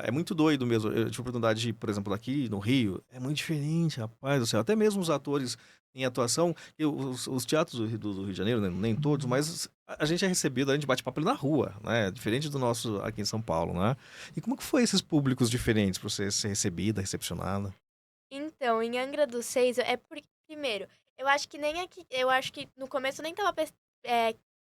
é muito doido mesmo. Eu tive a oportunidade de ir, por exemplo, aqui no Rio, é muito diferente, rapaz do céu. Até mesmo os atores em atuação, os teatros do Rio de Janeiro, né, nem todos, mas a gente é recebido, a gente bate papo ali na rua, né? Diferente do nosso aqui em São Paulo, né? E como que foi esses públicos diferentes para você ser recebida, recepcionada? Então, em Angra dos Reis, primeiro, eu acho que nem aqui, eu acho que no começo eu nem tava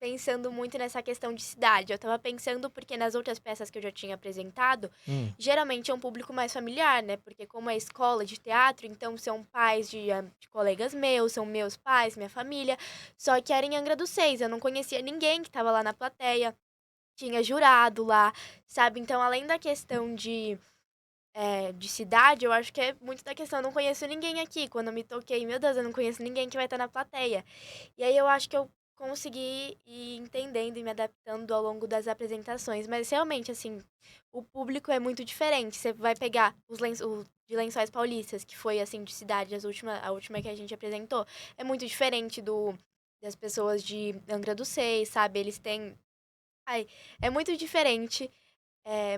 pensando muito nessa questão de cidade. Eu tava pensando porque nas outras peças que eu já tinha apresentado, geralmente é um público mais familiar, né? Porque como é escola de teatro, então são pais de colegas meus, são meus pais, minha família. Só que era em Angra dos Reis, eu não conhecia ninguém que tava lá na plateia, tinha jurado lá, sabe? Então, além da questão de cidade, eu acho que é muito da questão, eu não conheço ninguém aqui. Quando eu me toquei, meu Deus, eu não conheço ninguém que vai estar na plateia. E aí eu acho que eu consegui ir entendendo e me adaptando ao longo das apresentações. Mas realmente, assim, o público é muito diferente. Você vai pegar o de Lençóis Paulistas, que foi, assim, de cidade, a última que a gente apresentou, é muito diferente das pessoas de Angra dos Reis, sabe? Eles têm... Ai, é muito diferente.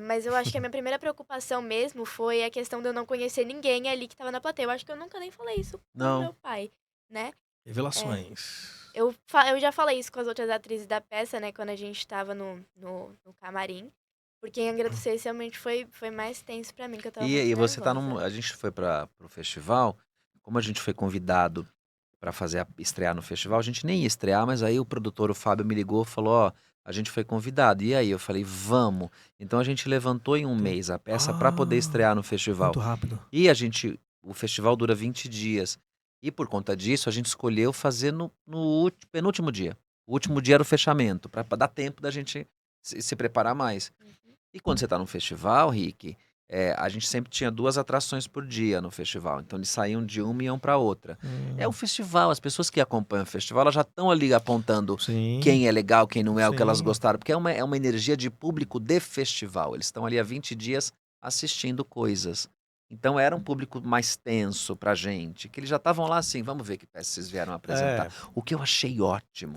Mas eu acho que a minha primeira preocupação mesmo foi a questão de eu não conhecer ninguém ali que tava na plateia. Eu acho que eu nunca nem falei isso com o Não. meu pai, né? Revelações. Eu já falei isso com as outras atrizes da peça, né? Quando a gente tava no camarim. Porque em Angra dos Reis realmente foi mais tenso pra mim, que eu tava muito E você tá nervosa. A gente foi pro festival, como a gente foi convidado para estrear no festival, a gente nem ia estrear, mas aí o produtor, o Fábio, me ligou e falou: ó, a gente foi convidado. E aí eu falei: vamos. Então a gente levantou em um mês a peça para poder estrear no festival. Muito rápido. E o festival dura 20 dias. E por conta disso, a gente escolheu fazer no penúltimo dia. O último dia era o fechamento, para dar tempo da gente se preparar mais. Uhum. E quando você está num festival, Rick, a gente sempre tinha 2 atrações por dia no festival. Então eles saíam de uma e iam para outra. É um festival, as pessoas que acompanham o festival, elas já estão ali apontando Sim. quem é legal, quem não é, o que elas Sim. gostaram. Porque é uma energia de público de festival. Eles estão ali há 20 dias assistindo coisas. Então era um público mais tenso pra gente, que eles já estavam lá assim, vamos ver que peça vocês vieram apresentar. O que eu achei ótimo.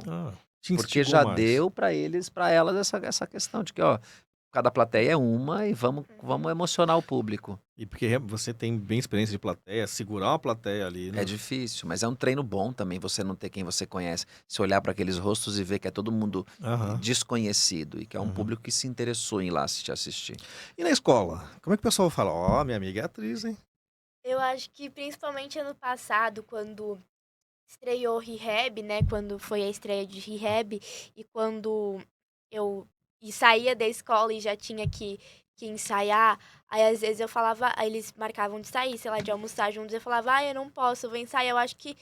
Te Porque instigou já mais. deu pra elas essa questão de que, ó, cada plateia é uma e vamos emocionar o público. E porque você tem bem experiência de plateia, segurar uma plateia ali, né? É difícil, mas é um treino bom também você não ter quem você conhece. Se olhar para aqueles rostos e ver que é todo mundo Aham. desconhecido e que é um Uhum. público que se interessou em ir lá te assistir. E na escola? Como é que o pessoal fala? Ó, minha amiga é atriz, hein? Eu acho que principalmente ano passado, quando estreou Rehab, né? Quando foi a estreia de Rehab e quando eu saía da escola e já tinha que ensaiar, aí às vezes eu falava, aí eles marcavam de sair, sei lá, de almoçar juntos, eu falava, eu não posso, eu vou ensaiar. Eu acho que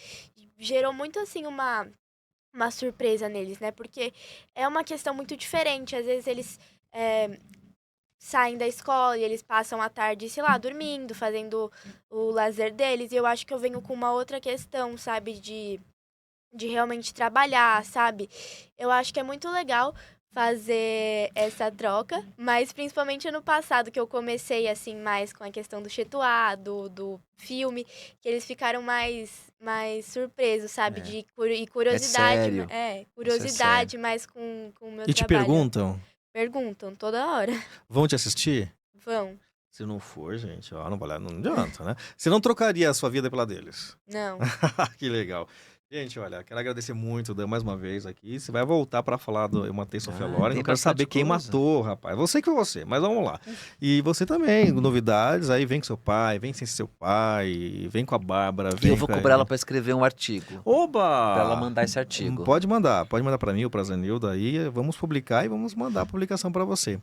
gerou muito, assim, uma surpresa neles, né? Porque é uma questão muito diferente. Às vezes eles saem da escola e eles passam a tarde, sei lá, dormindo, fazendo o lazer deles. E eu acho que eu venho com uma outra questão, sabe? De realmente trabalhar, sabe? Eu acho que é muito legal fazer essa troca, mas principalmente ano passado, que eu comecei, assim, mais com a questão do Chetuá, do filme, que eles ficaram mais surpresos, sabe? E curiosidade. sério. Curiosidade mais com o meu E te trabalho. perguntam? Perguntam toda hora. Vão te assistir? Vão. Se não for, gente, ó, não adianta, né? Você não trocaria a sua vida pela deles. Não. Que legal. Gente, olha, quero agradecer muito, Dan, mais uma vez aqui. Você vai voltar para falar do Eu Matei Sofia Loren. tem Eu quero bastante saber quem coisa. matou, rapaz. Você que foi você, mas vamos lá. E você também, novidades. Aí vem com seu pai, vem sem seu pai, vem com a Bárbara. E Vem eu vou com a- cobrar ela para escrever um artigo. Oba! Pra ela mandar esse artigo. Pode mandar para mim ou para Zanilda aí. Vamos publicar e vamos mandar a publicação para você.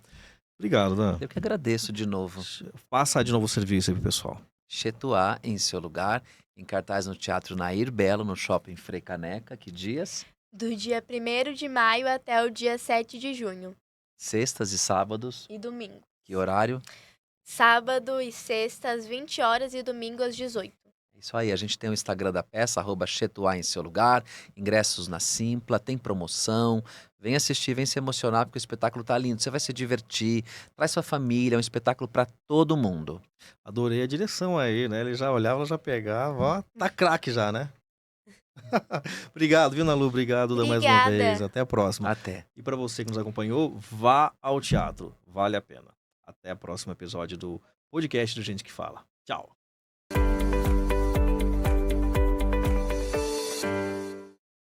Obrigado, Dan. Eu que agradeço de novo. Passa de novo o serviço aí pro pessoal. Chetuá, em seu lugar, em cartaz no Teatro Nair Belo, no Shopping Frei Caneca. Que dias? Do dia 1º de maio até o dia 7 de junho. Sextas e sábados. E domingo. Que horário? Sábado e sexta às 20 horas e domingo às 18. Isso aí, a gente tem o Instagram da peça, @Chetuá em seu lugar, ingressos na Simpla, tem promoção. Vem assistir, vem se emocionar, porque o espetáculo tá lindo. Você vai se divertir, traz sua família, é um espetáculo para todo mundo. Adorei a direção aí, né? Ele já olhava, já pegava, ó, tá craque já, né? Obrigado, viu, Nalu? Obrigado Dan, mais uma Obrigada. vez. Até a próxima. Até. E para você que nos acompanhou, vá ao teatro. Vale a pena. Até o próximo episódio do podcast do Gente que Fala. Tchau.